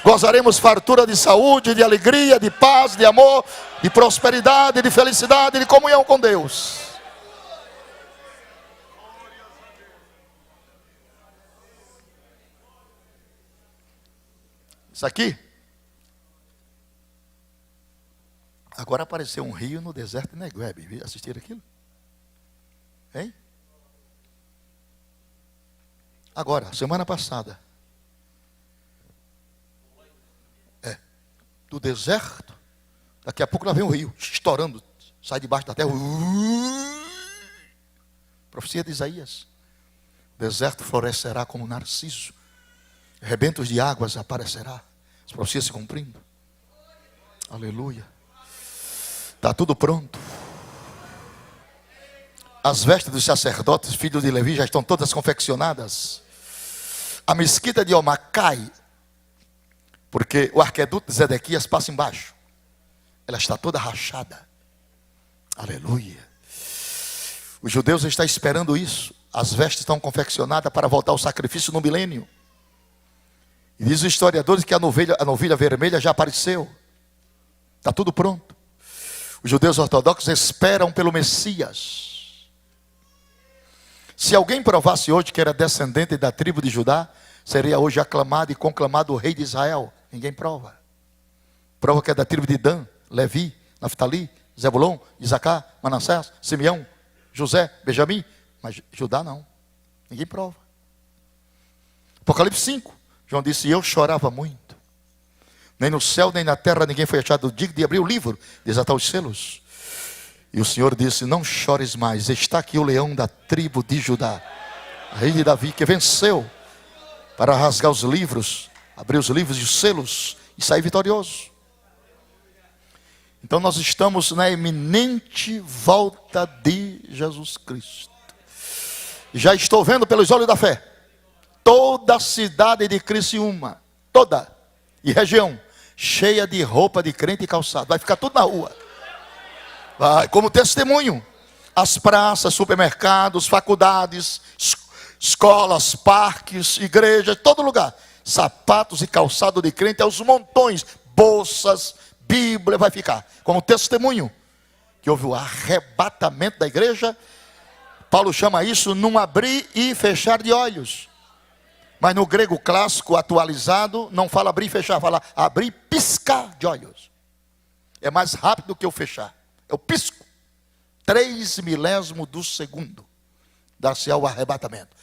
Gozaremos fartura de saúde, de alegria, de paz, de amor, de prosperidade, de felicidade, de comunhão com Deus. Isso aqui. Agora apareceu um rio no deserto de Negueb. Assistiram aquilo? Hein? Agora, semana passada. Do deserto. Daqui a pouco lá vem um rio, estourando. Sai debaixo da terra. Profecia de Isaías. O deserto florescerá como narciso. Rebentos de águas aparecerá. As profecias se cumprindo. Aleluia. Está tudo pronto. As vestes dos sacerdotes, filhos de Levi, já estão todas confeccionadas. A mesquita de Omar cai, porque o arqueduto de Zedequias passa embaixo. Ela está toda rachada. Aleluia. Os judeus estão esperando isso. As vestes estão confeccionadas para voltar ao sacrifício no milênio. E diz os historiadores que a novilha vermelha já apareceu. Está tudo pronto. Os judeus ortodoxos esperam pelo Messias. Se alguém provasse hoje que era descendente da tribo de Judá, seria hoje aclamado e conclamado o rei de Israel. Ninguém prova. Prova que é da tribo de Dan, Levi, Naftali, Zebulon, Isacar, Manassés, Simeão, José, Benjamim. Mas Judá não. Ninguém prova. Apocalipse 5. João disse: eu chorava muito. Nem no céu, nem na terra, ninguém foi achado digno de abrir o livro, desatar os selos. E o Senhor disse: não chores mais, está aqui o leão da tribo de Judá, rei de Davi, que venceu para rasgar os livros, abrir os livros e os selos e sair vitorioso. Então nós estamos na iminente volta de Jesus Cristo. Já estou vendo pelos olhos da fé toda a cidade de Criciúma, toda, e região, cheia de roupa de crente e calçado. Vai ficar tudo na rua. Vai, como testemunho. As praças, supermercados, faculdades, escolas, parques, igrejas, todo lugar. Sapatos e calçado de crente aos montões. Bolsas, Bíblia, vai ficar. Como testemunho que houve o arrebatamento da igreja. Paulo chama isso num abrir e fechar de olhos. Mas no grego clássico atualizado, não fala abrir e fechar, fala abrir e piscar de olhos. É mais rápido do que o fechar. É o pisco. 3 milésimos do segundo. Dar-se ao arrebatamento.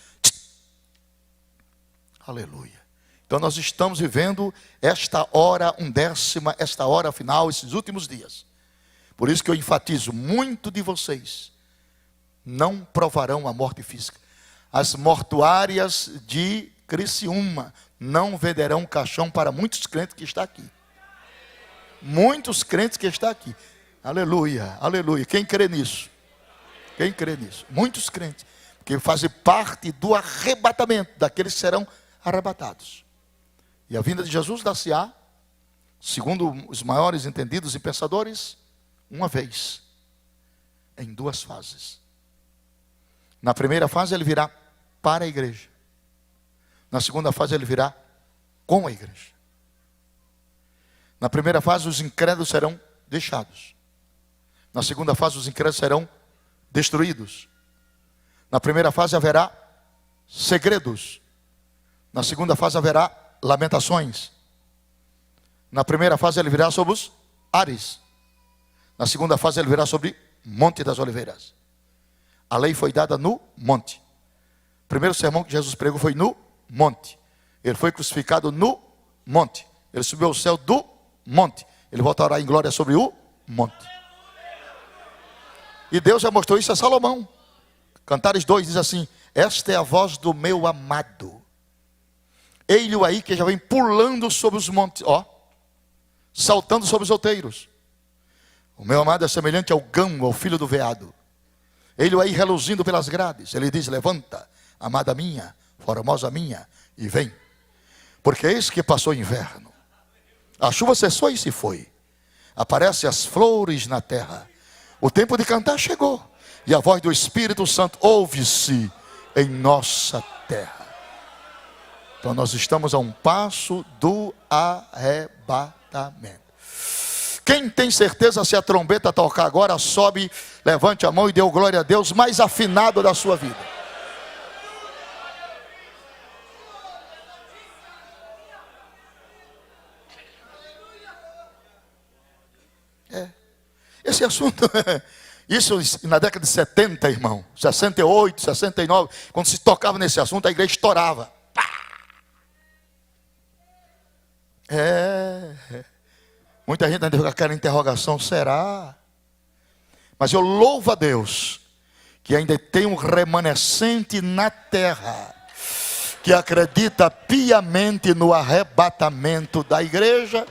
Aleluia. Então nós estamos vivendo esta hora undécima, esta hora final, esses últimos dias. Por isso que eu enfatizo, muito de vocês não provarão a morte física. As mortuárias de Criciúma não venderão caixão para muitos crentes que estão aqui. Muitos crentes que estão aqui. Aleluia, aleluia. Quem crê nisso? Quem crê nisso? Muitos crentes. Porque fazem parte do arrebatamento daqueles que serão arrebatados. E a vinda de Jesus dar-se-á, segundo os maiores entendidos e pensadores, uma vez, em 2 fases. Na primeira fase ele virá para a igreja. Na segunda fase ele virá com a igreja. Na primeira fase os incrédulos serão deixados. Na segunda fase os incrédulos serão destruídos. Na primeira fase haverá segredos. Na segunda fase haverá lamentações. Na primeira fase ele virá sobre os ares. Na segunda fase ele virá sobre Monte das Oliveiras. A lei foi dada no monte. O primeiro sermão que Jesus pregou foi no monte. Ele foi crucificado no monte. Ele subiu ao céu do monte. Ele voltará em glória sobre o monte. E Deus já mostrou isso a Salomão. Cantares 2 diz assim: esta é a voz do meu amado. Ei-lo aí que já vem pulando sobre os montes, ó, saltando sobre os outeiros. O meu amado é semelhante ao gamo, ao filho do veado. Ei-lo aí reluzindo pelas grades. Ele diz: levanta, amada minha, formosa minha, e vem. Porque eis que passou o inverno. A chuva cessou e se foi. Aparecem as flores na terra. O tempo de cantar chegou. E a voz do Espírito Santo ouve-se em nossa terra. Então nós estamos a um passo do arrebatamento. Quem tem certeza, se a trombeta tocar agora, sobe, levante a mão e dê glória a Deus mais afinado da sua vida. Esse assunto, isso na década de 70, irmão, 68, 69, quando se tocava nesse assunto, a igreja estourava. Muita gente ainda fica com aquela interrogação, será? Mas eu louvo a Deus, que ainda tem um remanescente na terra, que acredita piamente no arrebatamento da igreja.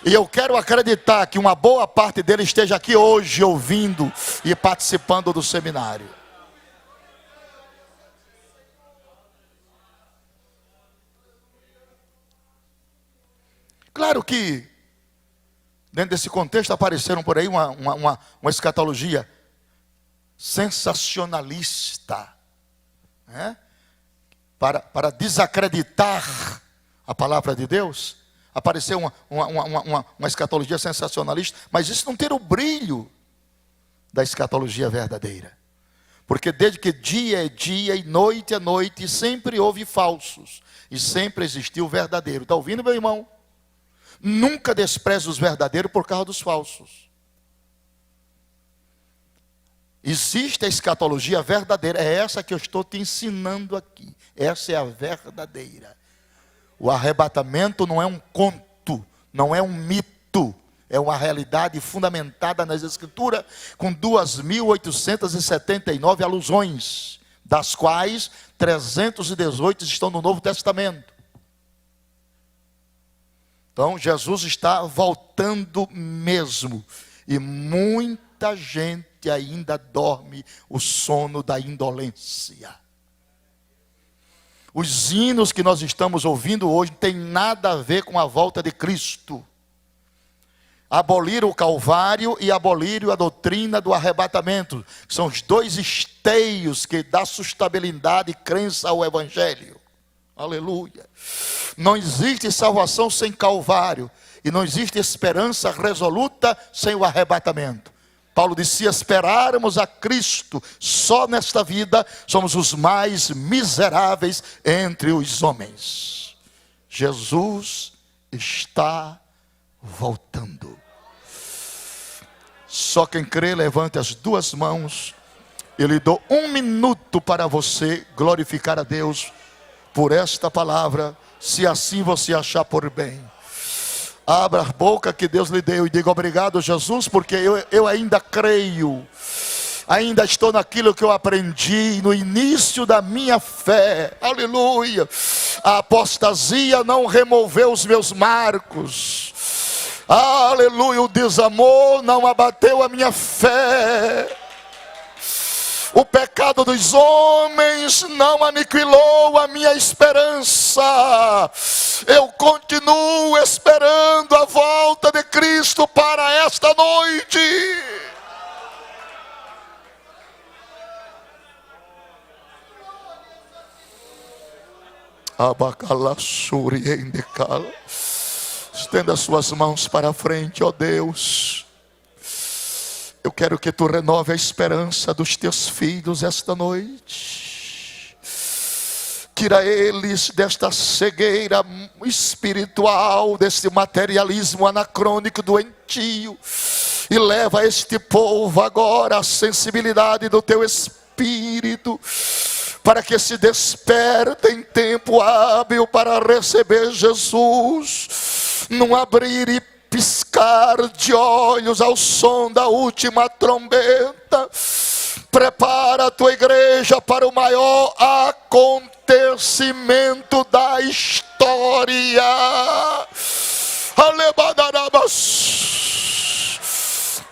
E eu quero acreditar que uma boa parte dele esteja aqui hoje ouvindo e participando do seminário. Claro que dentro desse contexto apareceram por aí uma escatologia sensacionalista, né? Para desacreditar a palavra de Deus. Apareceu uma escatologia sensacionalista, mas isso não tira o brilho da escatologia verdadeira. Porque desde que dia é dia e noite é noite, sempre houve falsos, e sempre existiu o verdadeiro. Está ouvindo, meu irmão? Nunca despreze os verdadeiros por causa dos falsos. Existe a escatologia verdadeira, é essa que eu estou te ensinando aqui. Essa é a verdadeira. O arrebatamento não é um conto, não é um mito, é uma realidade fundamentada nas Escrituras, com 2.879 alusões, das quais 318 estão no Novo Testamento. Então Jesus está voltando mesmo, e muita gente ainda dorme o sono da indolência. Os hinos que nós estamos ouvindo hoje não tem nada a ver com a volta de Cristo. Aboliram o Calvário e aboliram a doutrina do arrebatamento, que são os dois esteios que dão sustentabilidade e crença ao Evangelho. Aleluia. Não existe salvação sem Calvário, e não existe esperança resoluta sem o arrebatamento. Paulo disse: se esperarmos a Cristo só nesta vida, somos os mais miseráveis entre os homens. Jesus está voltando. Só quem crê, levante as duas mãos. Eu lhe dou 1 minuto para você glorificar a Deus por esta palavra, se assim você achar por bem. Abra a boca que Deus lhe deu e diga: obrigado, Jesus, porque eu ainda creio, ainda estou naquilo que eu aprendi no início da minha fé. Aleluia. A apostasia não removeu os meus marcos. Aleluia. O desamor não abateu a minha fé. O pecado dos homens não aniquilou a minha esperança. Eu continuo esperando a volta de Cristo para esta noite. Estenda suas mãos para a frente, ó Deus. Eu quero que tu renove a esperança dos teus filhos esta noite. Tira eles desta cegueira espiritual, deste materialismo anacrônico doentio, e leva este povo agora à sensibilidade do teu Espírito, para que se desperte em tempo hábil para receber Jesus, num abrir e piscar de olhos ao som da última trombeta. Prepara a tua igreja para o maior acontecimento da história.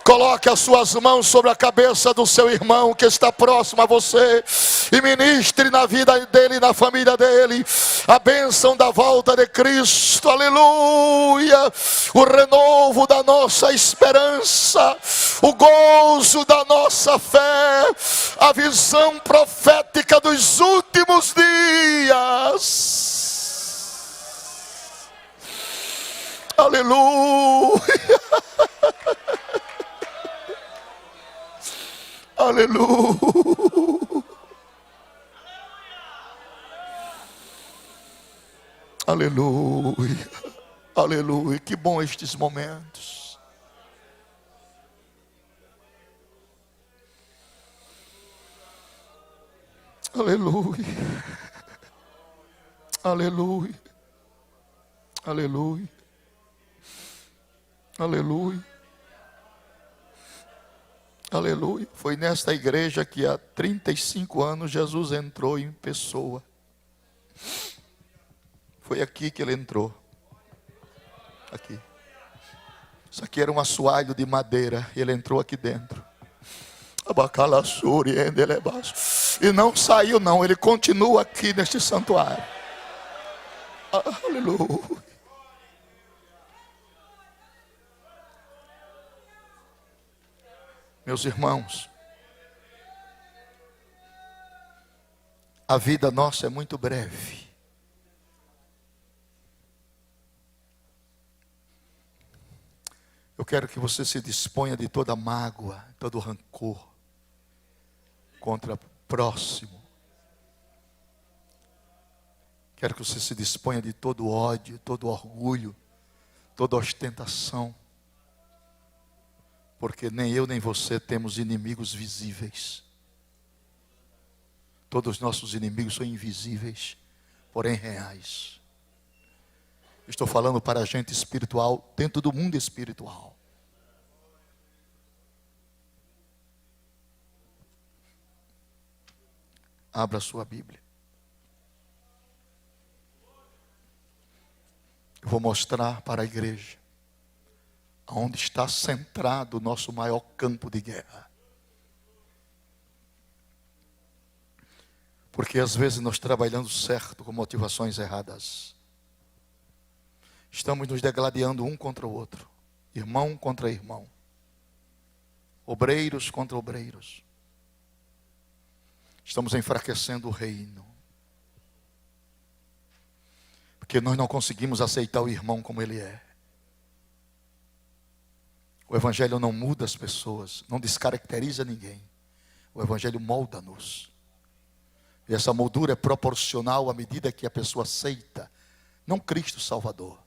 Coloque as suas mãos sobre a cabeça do seu irmão que está próximo a você e ministre na vida dele e na família dele a bênção da volta de Cristo, aleluia, o renovo da nossa esperança, o gozo da nossa fé, a visão profética dos últimos dias, aleluia. Aleluia. Aleluia. Aleluia. Que bom estes momentos. Aleluia. Aleluia. Aleluia. Aleluia. Aleluia. Foi nesta igreja que há 35 anos Jesus entrou em pessoa. Foi aqui que ele entrou. Aqui. Isso aqui era um assoalho de madeira. E ele entrou aqui dentro. E não saiu não. Ele continua aqui neste santuário. Aleluia. Meus irmãos, a vida nossa é muito breve. Eu quero que você se disponha de toda mágoa, todo rancor contra o próximo. Quero que você se disponha de todo ódio, todo orgulho, toda ostentação. Porque nem eu nem você temos inimigos visíveis. Todos os nossos inimigos são invisíveis, porém reais. Estou falando para a gente espiritual, dentro do mundo espiritual. Abra sua Bíblia. Eu vou mostrar para a igreja onde está centrado o nosso maior campo de guerra. Porque às vezes nós trabalhamos certo com motivações erradas. Estamos nos degladiando um contra o outro. Irmão contra irmão. Obreiros contra obreiros. Estamos enfraquecendo o reino. Porque nós não conseguimos aceitar o irmão como ele é. O Evangelho não muda as pessoas, não descaracteriza ninguém. O Evangelho molda-nos. E essa moldura é proporcional à medida que a pessoa aceita, não Cristo Salvador,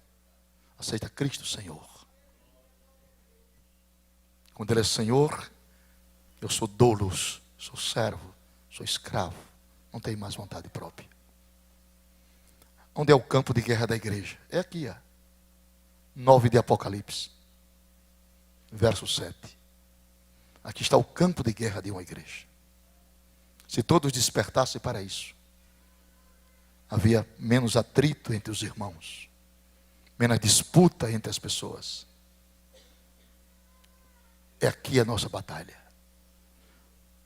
aceita Cristo Senhor. Quando Ele é Senhor, eu sou doulos, sou servo, sou escravo, não tenho mais vontade própria. Onde é o campo de guerra da igreja? É aqui, 9 de Apocalipse. Verso 7. Aqui está o campo de guerra de uma igreja. Se todos despertassem para isso, havia menos atrito entre os irmãos, menos disputa entre as pessoas. É aqui a nossa batalha.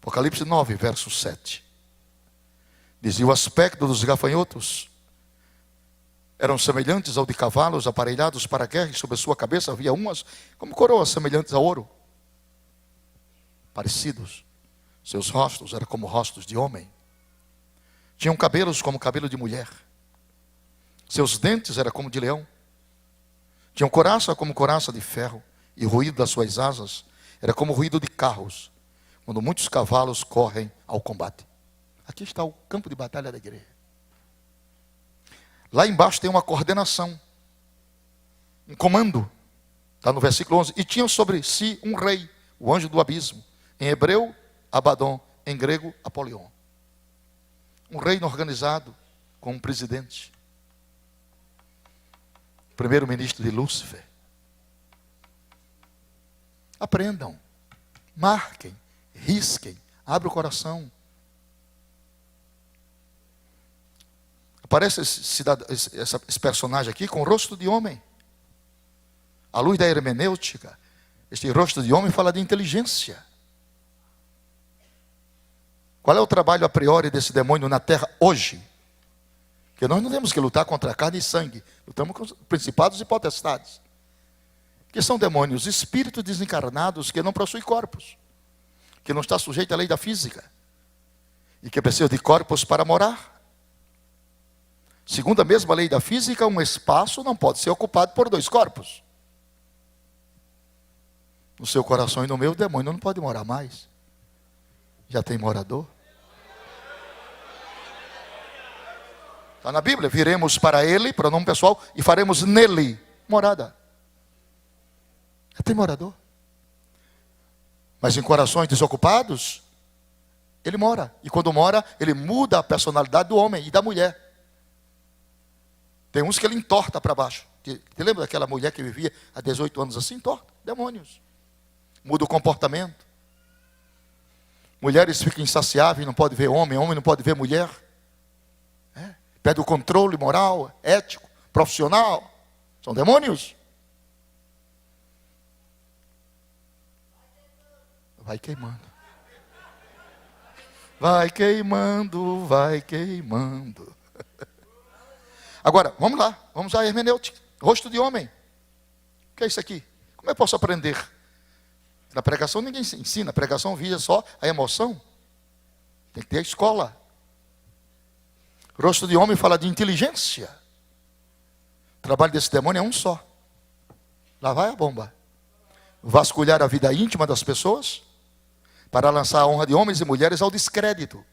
Apocalipse 9, verso 7. Dizia: o aspecto dos gafanhotos eram semelhantes ao de cavalos aparelhados para a guerra, e sobre a sua cabeça havia umas como coroas semelhantes a ouro. Parecidos. Seus rostos eram como rostos de homem. Tinham cabelos como cabelo de mulher. Seus dentes eram como de leão. Tinham coraça como coraça de ferro. E o ruído das suas asas era como o ruído de carros, quando muitos cavalos correm ao combate. Aqui está o campo de batalha da igreja. Lá embaixo tem uma coordenação, um comando. Está no versículo 11. E tinham sobre si um rei, o anjo do abismo. Em hebreu, Abaddon. Em grego, Apolion. Um reino organizado com um presidente. Primeiro-ministro de Lúcifer. Aprendam, marquem, risquem, abre o coração. Aparece esse personagem aqui com o rosto de homem. À luz da hermenêutica, este rosto de homem fala de inteligência. Qual é o trabalho a priori desse demônio na terra hoje? Porque nós não temos que lutar contra carne e sangue. Lutamos com os principados e potestades. Que são demônios, espíritos desencarnados que não possuem corpos. Que não está sujeito à lei da física. E que precisa de corpos para morar. Segundo a mesma lei da física, um espaço não pode ser ocupado por dois corpos. No seu coração e no meu, o demônio não pode morar mais. Já tem morador. Está na Bíblia, viremos para ele, pronome pessoal, e faremos nele morada. Já tem morador. Mas em corações desocupados, ele mora. E quando mora, ele muda a personalidade do homem e da mulher. Tem uns que ele entorta para baixo. Te lembra daquela mulher que vivia há 18 anos assim? Entorta, demônios. Muda o comportamento. Mulheres ficam insaciáveis, não pode ver homem, homem não pode ver mulher. Perde o controle moral, ético, profissional. São demônios. Vai queimando. Vai queimando, vai queimando. Agora, vamos lá. Vamos à hermenêutica. Rosto de homem. O que é isso aqui? Como eu posso aprender? Na pregação ninguém ensina. A pregação visa só a emoção. Tem que ter a escola. Rosto de homem fala de inteligência. O trabalho desse demônio é um só. Lá vai a bomba. Vasculhar a vida íntima das pessoas para lançar a honra de homens e mulheres ao descrédito.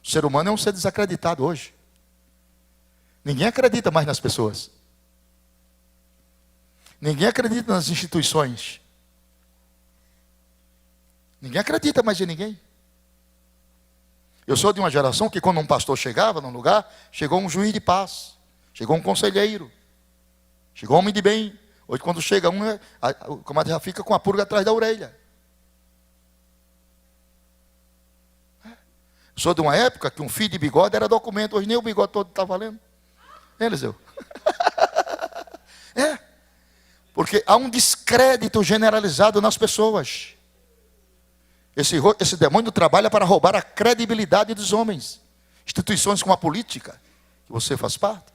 O ser humano é um ser desacreditado hoje. Ninguém acredita mais nas pessoas. Ninguém acredita nas instituições. Ninguém acredita mais em ninguém. Eu sou de uma geração que quando um pastor chegava num lugar, chegou um juiz de paz, chegou um conselheiro, chegou um homem de bem. Hoje quando chega um, o comadre já fica com a pulga atrás da orelha. Eu sou de uma época que um fio de bigode era documento, hoje nem o bigode todo está valendo. Eliseu. Porque há um descrédito generalizado nas pessoas. Esse demônio trabalha para roubar a credibilidade dos homens. Instituições como a política, que você faz parte,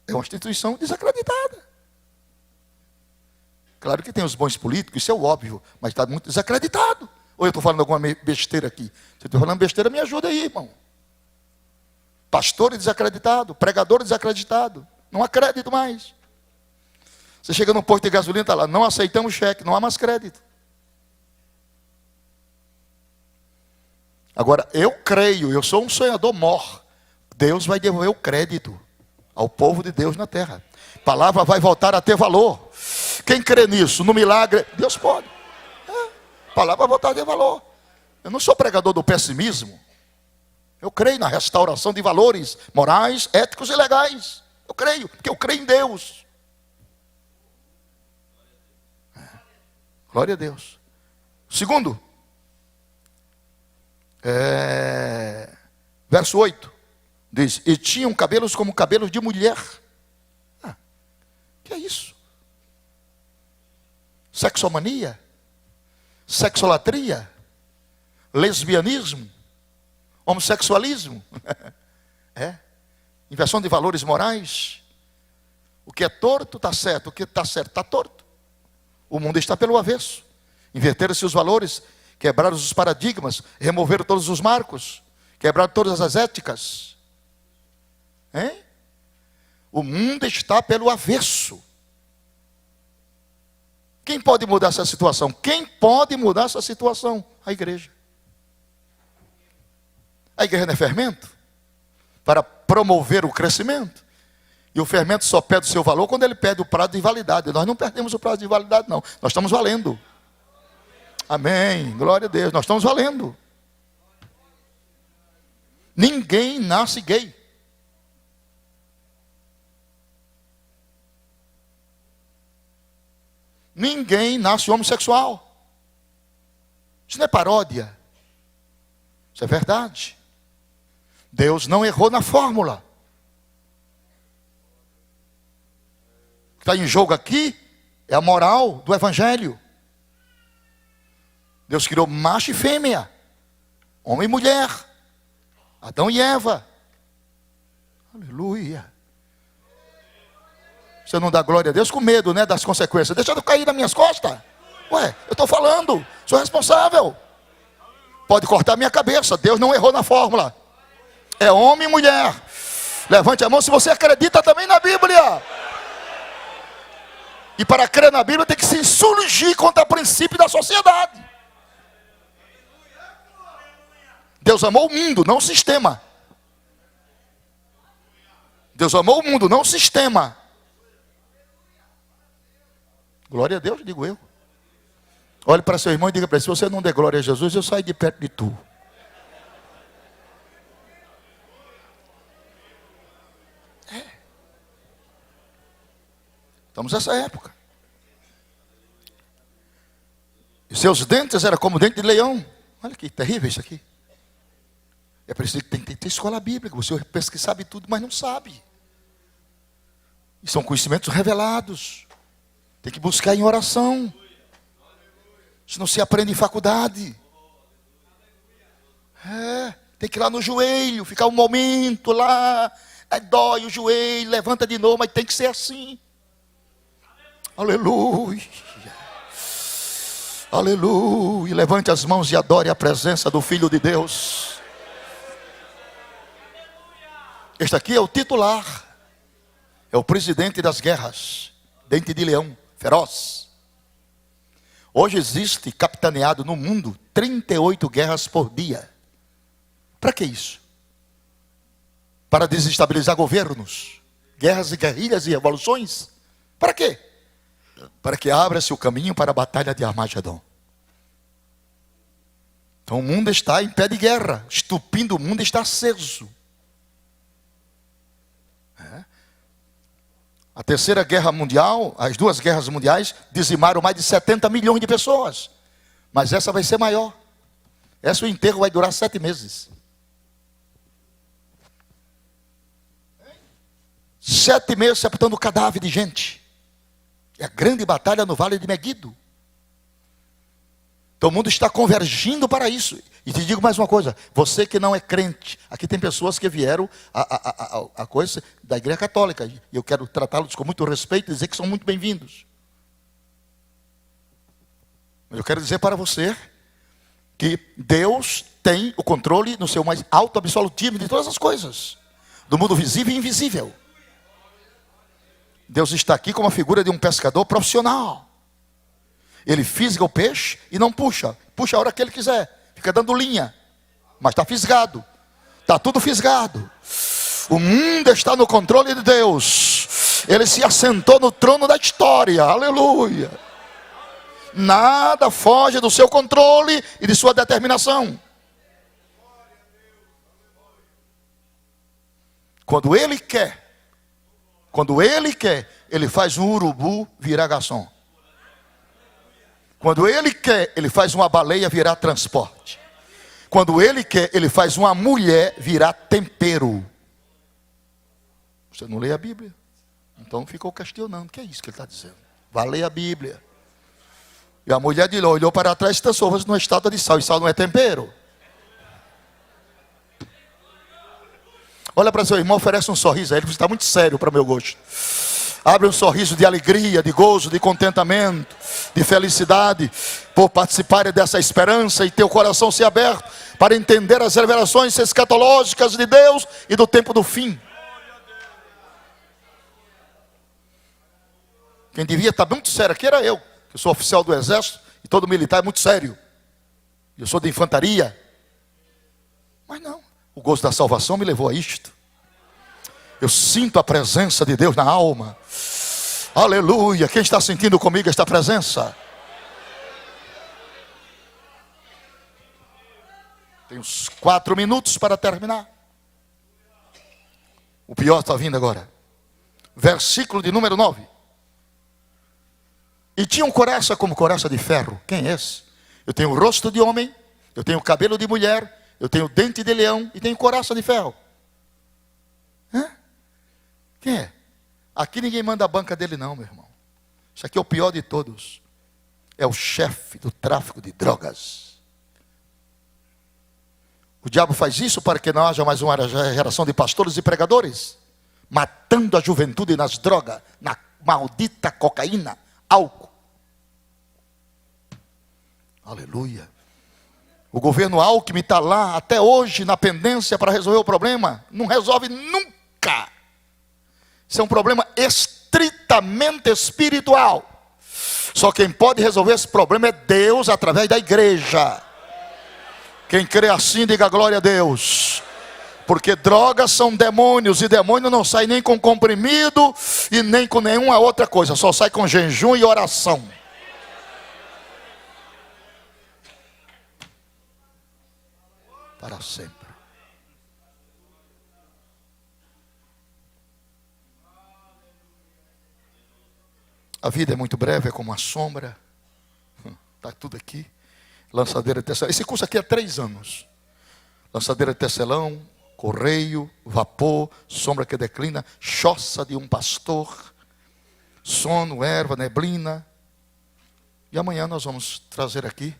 é uma instituição desacreditada. Claro que tem os bons políticos, isso é o óbvio, mas está muito desacreditado. Ou eu estou falando alguma besteira aqui? Se eu estou falando besteira, me ajuda aí, irmão. Pastor desacreditado, pregador desacreditado. Não há crédito mais. Você chega no posto de gasolina, está lá, não aceitamos cheque, não há mais crédito. Agora, eu creio, eu sou um sonhador mor. Deus vai devolver o crédito ao povo de Deus na terra. A palavra vai voltar a ter valor. Quem crê nisso, no milagre, Deus pode. A palavra vai voltar a ter valor. Eu não sou pregador do pessimismo. Eu creio na restauração de valores morais, éticos e legais. Eu creio, porque eu creio em Deus. Glória a Deus. Segundo, verso 8, diz, e tinham cabelos como cabelos de mulher. Que é isso? Sexomania? Sexolatria? Lesbianismo? Homossexualismo? Inversão de valores morais? O que é torto está certo, o que está certo está torto. O mundo está pelo avesso. Inverteram-se os valores, quebraram os paradigmas, removeram todos os marcos, quebraram todas as éticas. O mundo está pelo avesso. Quem pode mudar essa situação? Quem pode mudar essa situação? A igreja. A igreja não é fermento para promover o crescimento. E o fermento só perde o seu valor quando ele perde o prazo de validade. Nós não perdemos o prazo de validade, não. Nós estamos valendo. Amém. Glória a Deus. Nós estamos valendo. Ninguém nasce gay. Ninguém nasce homossexual. Isso não é paródia. Isso é verdade. Deus não errou na fórmula. O que está em jogo aqui é a moral do Evangelho. Deus criou macho e fêmea, homem e mulher, Adão e Eva. Aleluia. Você não dá glória a Deus com medo, né, das consequências. Deixa eu cair nas minhas costas. Ué, eu estou falando, sou responsável. Pode cortar minha cabeça, Deus não errou na fórmula. É homem e mulher. Levante a mão se você acredita também na Bíblia. E para crer na Bíblia tem que se insurgir contra o princípio da sociedade. Deus amou o mundo, não o sistema. Deus amou o mundo, não o sistema. Glória a Deus, digo eu. Olhe para seu irmão e diga para ele: se você não der glória a Jesus, eu saio de perto de tu. Estamos nessa época. E seus dentes eram como dente de leão. Olha que terrível isso aqui. É preciso que tem que ter escola bíblica. Você pensa que sabe tudo, mas não sabe. E são conhecimentos revelados. Tem que buscar em oração. Isso não se aprende em faculdade. Tem que ir lá no joelho, ficar um momento lá. Aí dói o joelho, levanta de novo, mas tem que ser assim. Aleluia. Aleluia. Levante as mãos e adore a presença do Filho de Deus. Este aqui é o titular. É o presidente das guerras. Dente de leão, feroz. Hoje existe, capitaneado no mundo, 38 guerras por dia. Para que isso? Para desestabilizar governos. Guerras e guerrilhas e revoluções. Para quê? Para que abra-se o caminho para a batalha de Armagedon. Então o mundo está em pé de guerra. O estupim do mundo está aceso. A terceira guerra mundial, as duas guerras mundiais, dizimaram mais de 70 milhões de pessoas. Mas essa vai ser maior. Essa o enterro vai durar 7 meses. 7 meses sepultando cadáver de gente. É a grande batalha no Vale de Meguido. Então o mundo está convergindo para isso. E te digo mais uma coisa: você que não é crente, aqui tem pessoas que vieram a coisa da Igreja Católica, e eu quero tratá-los com muito respeito e dizer que são muito bem-vindos. Mas eu quero dizer para você que Deus tem o controle no seu mais alto absolutismo de todas as coisas, do mundo visível e invisível. Deus está aqui como a figura de um pescador profissional. Ele fisga o peixe e não puxa. Puxa a hora que ele quiser. Fica dando linha. Mas está fisgado. Está tudo fisgado. O mundo está no controle de Deus. Ele se assentou no trono da história. Aleluia. Nada foge do seu controle e de sua determinação. Quando Ele quer, Ele faz um urubu virar garçom. Quando Ele quer, Ele faz uma baleia virar transporte. Quando Ele quer, Ele faz uma mulher virar tempero. Você não lê a Bíblia? Então ficou questionando. O que é isso que Ele está dizendo? Vá ler a Bíblia. E a mulher de lá olhou para trás e transformou-se numa estátua de sal. E sal não é tempero? Olha para seu irmão, oferece um sorriso a ele. Você está muito sério para meu gosto. Abre um sorriso de alegria, de gozo, de contentamento, de felicidade, por participar dessa esperança e ter o coração se aberto para entender as revelações escatológicas de Deus e do tempo do fim. Quem devia estar muito sério aqui era eu, que sou oficial do exército e todo militar é muito sério. Eu sou de infantaria. Mas não, o gozo da salvação me levou a isto. Eu sinto a presença de Deus na alma. Aleluia. Quem está sentindo comigo esta presença? Tem uns 4 minutos para terminar. O pior está vindo agora. Versículo de número 9. E tinham coraça como coraça de ferro. Quem é esse? Eu tenho o rosto de homem, eu tenho o cabelo de mulher, eu tenho o dente de leão e tenho coraça de ferro. Hã? Quem é? Aqui ninguém manda a banca dele não, meu irmão. Isso aqui é o pior de todos. É o chefe do tráfico de drogas. O diabo faz isso para que não haja mais uma geração de pastores e pregadores, matando a juventude nas drogas, na maldita cocaína, álcool. Aleluia. O governo Alckmin está lá até hoje na pendência para resolver o problema. Não resolve nunca. Isso é um problema estritamente espiritual. Só quem pode resolver esse problema é Deus através da igreja. Quem crê assim, diga glória a Deus. Porque drogas são demônios, e demônio não sai nem com comprimido e nem com nenhuma outra coisa, só sai com jejum e oração. Para sempre. A vida é muito breve, é como uma sombra. Está tudo aqui. Lançadeira de tecelão. Esse curso aqui é 3 anos. Lançadeira de tecelão, correio, vapor, sombra que declina, choça de um pastor, sono, erva, neblina. E amanhã nós vamos trazer aqui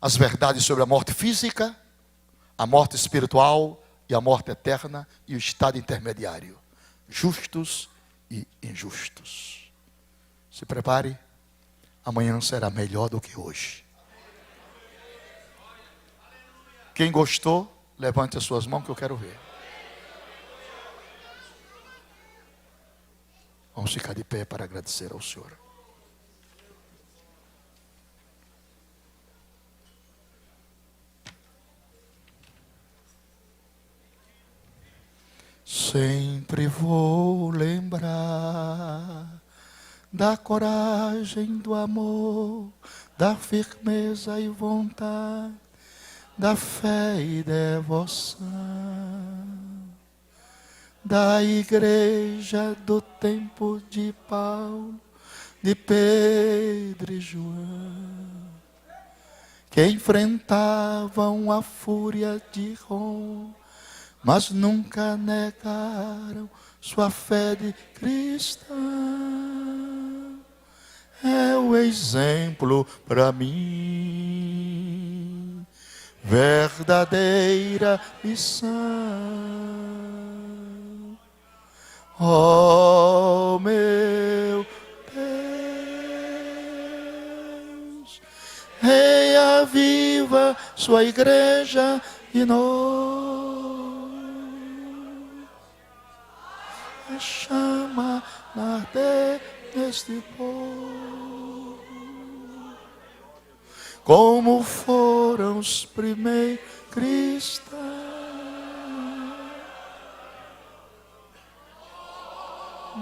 as verdades sobre a morte física, a morte espiritual e a morte eterna e o estado intermediário. Justos e injustos. Se prepare, amanhã será melhor do que hoje. Quem gostou, levante as suas mãos que eu quero ver. Vamos ficar de pé para agradecer ao Senhor. Sempre vou lembrar da coragem, do amor, da firmeza e vontade, da fé e devoção, da igreja do tempo de Paulo, de Pedro e João, que enfrentavam a fúria de Roma, mas nunca negaram sua fé de cristão. É o exemplo para mim, verdadeira missão. Oh, meu Deus, reaviva sua igreja e nós. A chama arder neste povo, como foram os primeiros cristãos.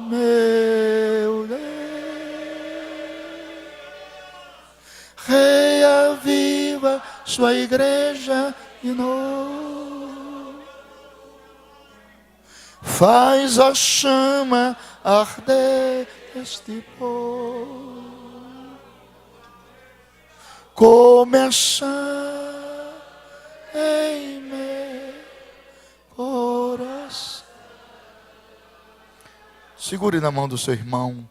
Meu Deus, reaviva sua igreja e nós. Faz a chama arder este povo, começar em meu coração. Segure na mão do seu irmão.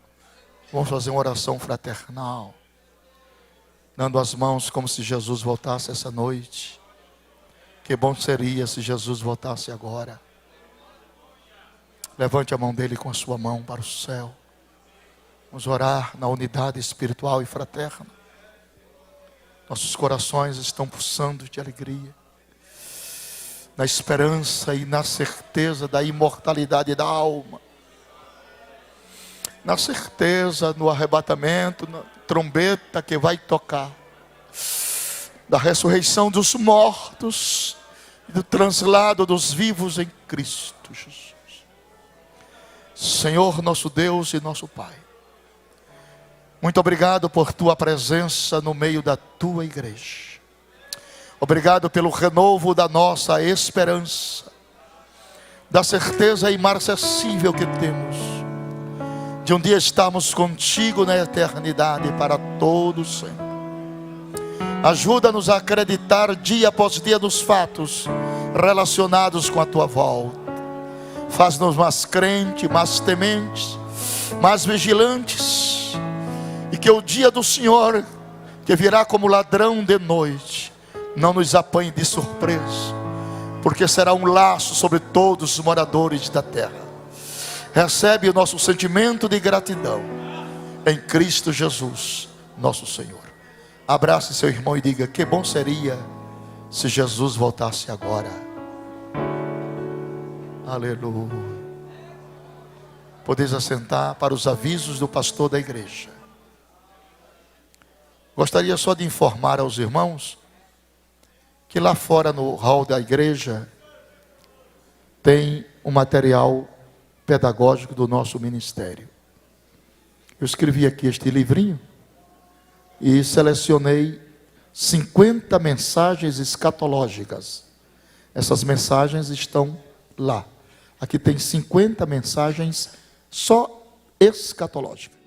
Vamos fazer uma oração fraternal, dando as mãos como se Jesus voltasse essa noite. Que bom seria se Jesus voltasse agora. Levante a mão dele com a sua mão para o céu. Vamos orar na unidade espiritual e fraterna. Nossos corações estão pulsando de alegria, na esperança e na certeza da imortalidade da alma, na certeza no arrebatamento, na trombeta que vai tocar, da ressurreição dos mortos e do translado dos vivos em Cristo Jesus. Senhor nosso Deus e nosso Pai, muito obrigado por tua presença no meio da tua igreja. Obrigado pelo renovo da nossa esperança, da certeza imarcessível que temos de um dia estarmos contigo na eternidade para todo sempre. Ajuda-nos a acreditar dia após dia nos fatos relacionados com a tua volta. Faz-nos mais crentes, mais tementes, mais vigilantes, e que o dia do Senhor, que virá como ladrão de noite, não nos apanhe de surpresa, porque será um laço sobre todos os moradores da terra. Recebe o nosso sentimento de gratidão em Cristo Jesus, nosso Senhor. Abrace seu irmão e diga: que bom seria se Jesus voltasse agora. Aleluia. Podeis assentar para os avisos do pastor da igreja. Gostaria só de informar aos irmãos que lá fora no hall da igreja tem um material pedagógico do nosso ministério. Eu escrevi aqui este livrinho e selecionei 50 mensagens escatológicas. Essas mensagens estão lá. Aqui tem 50 mensagens só escatológicas.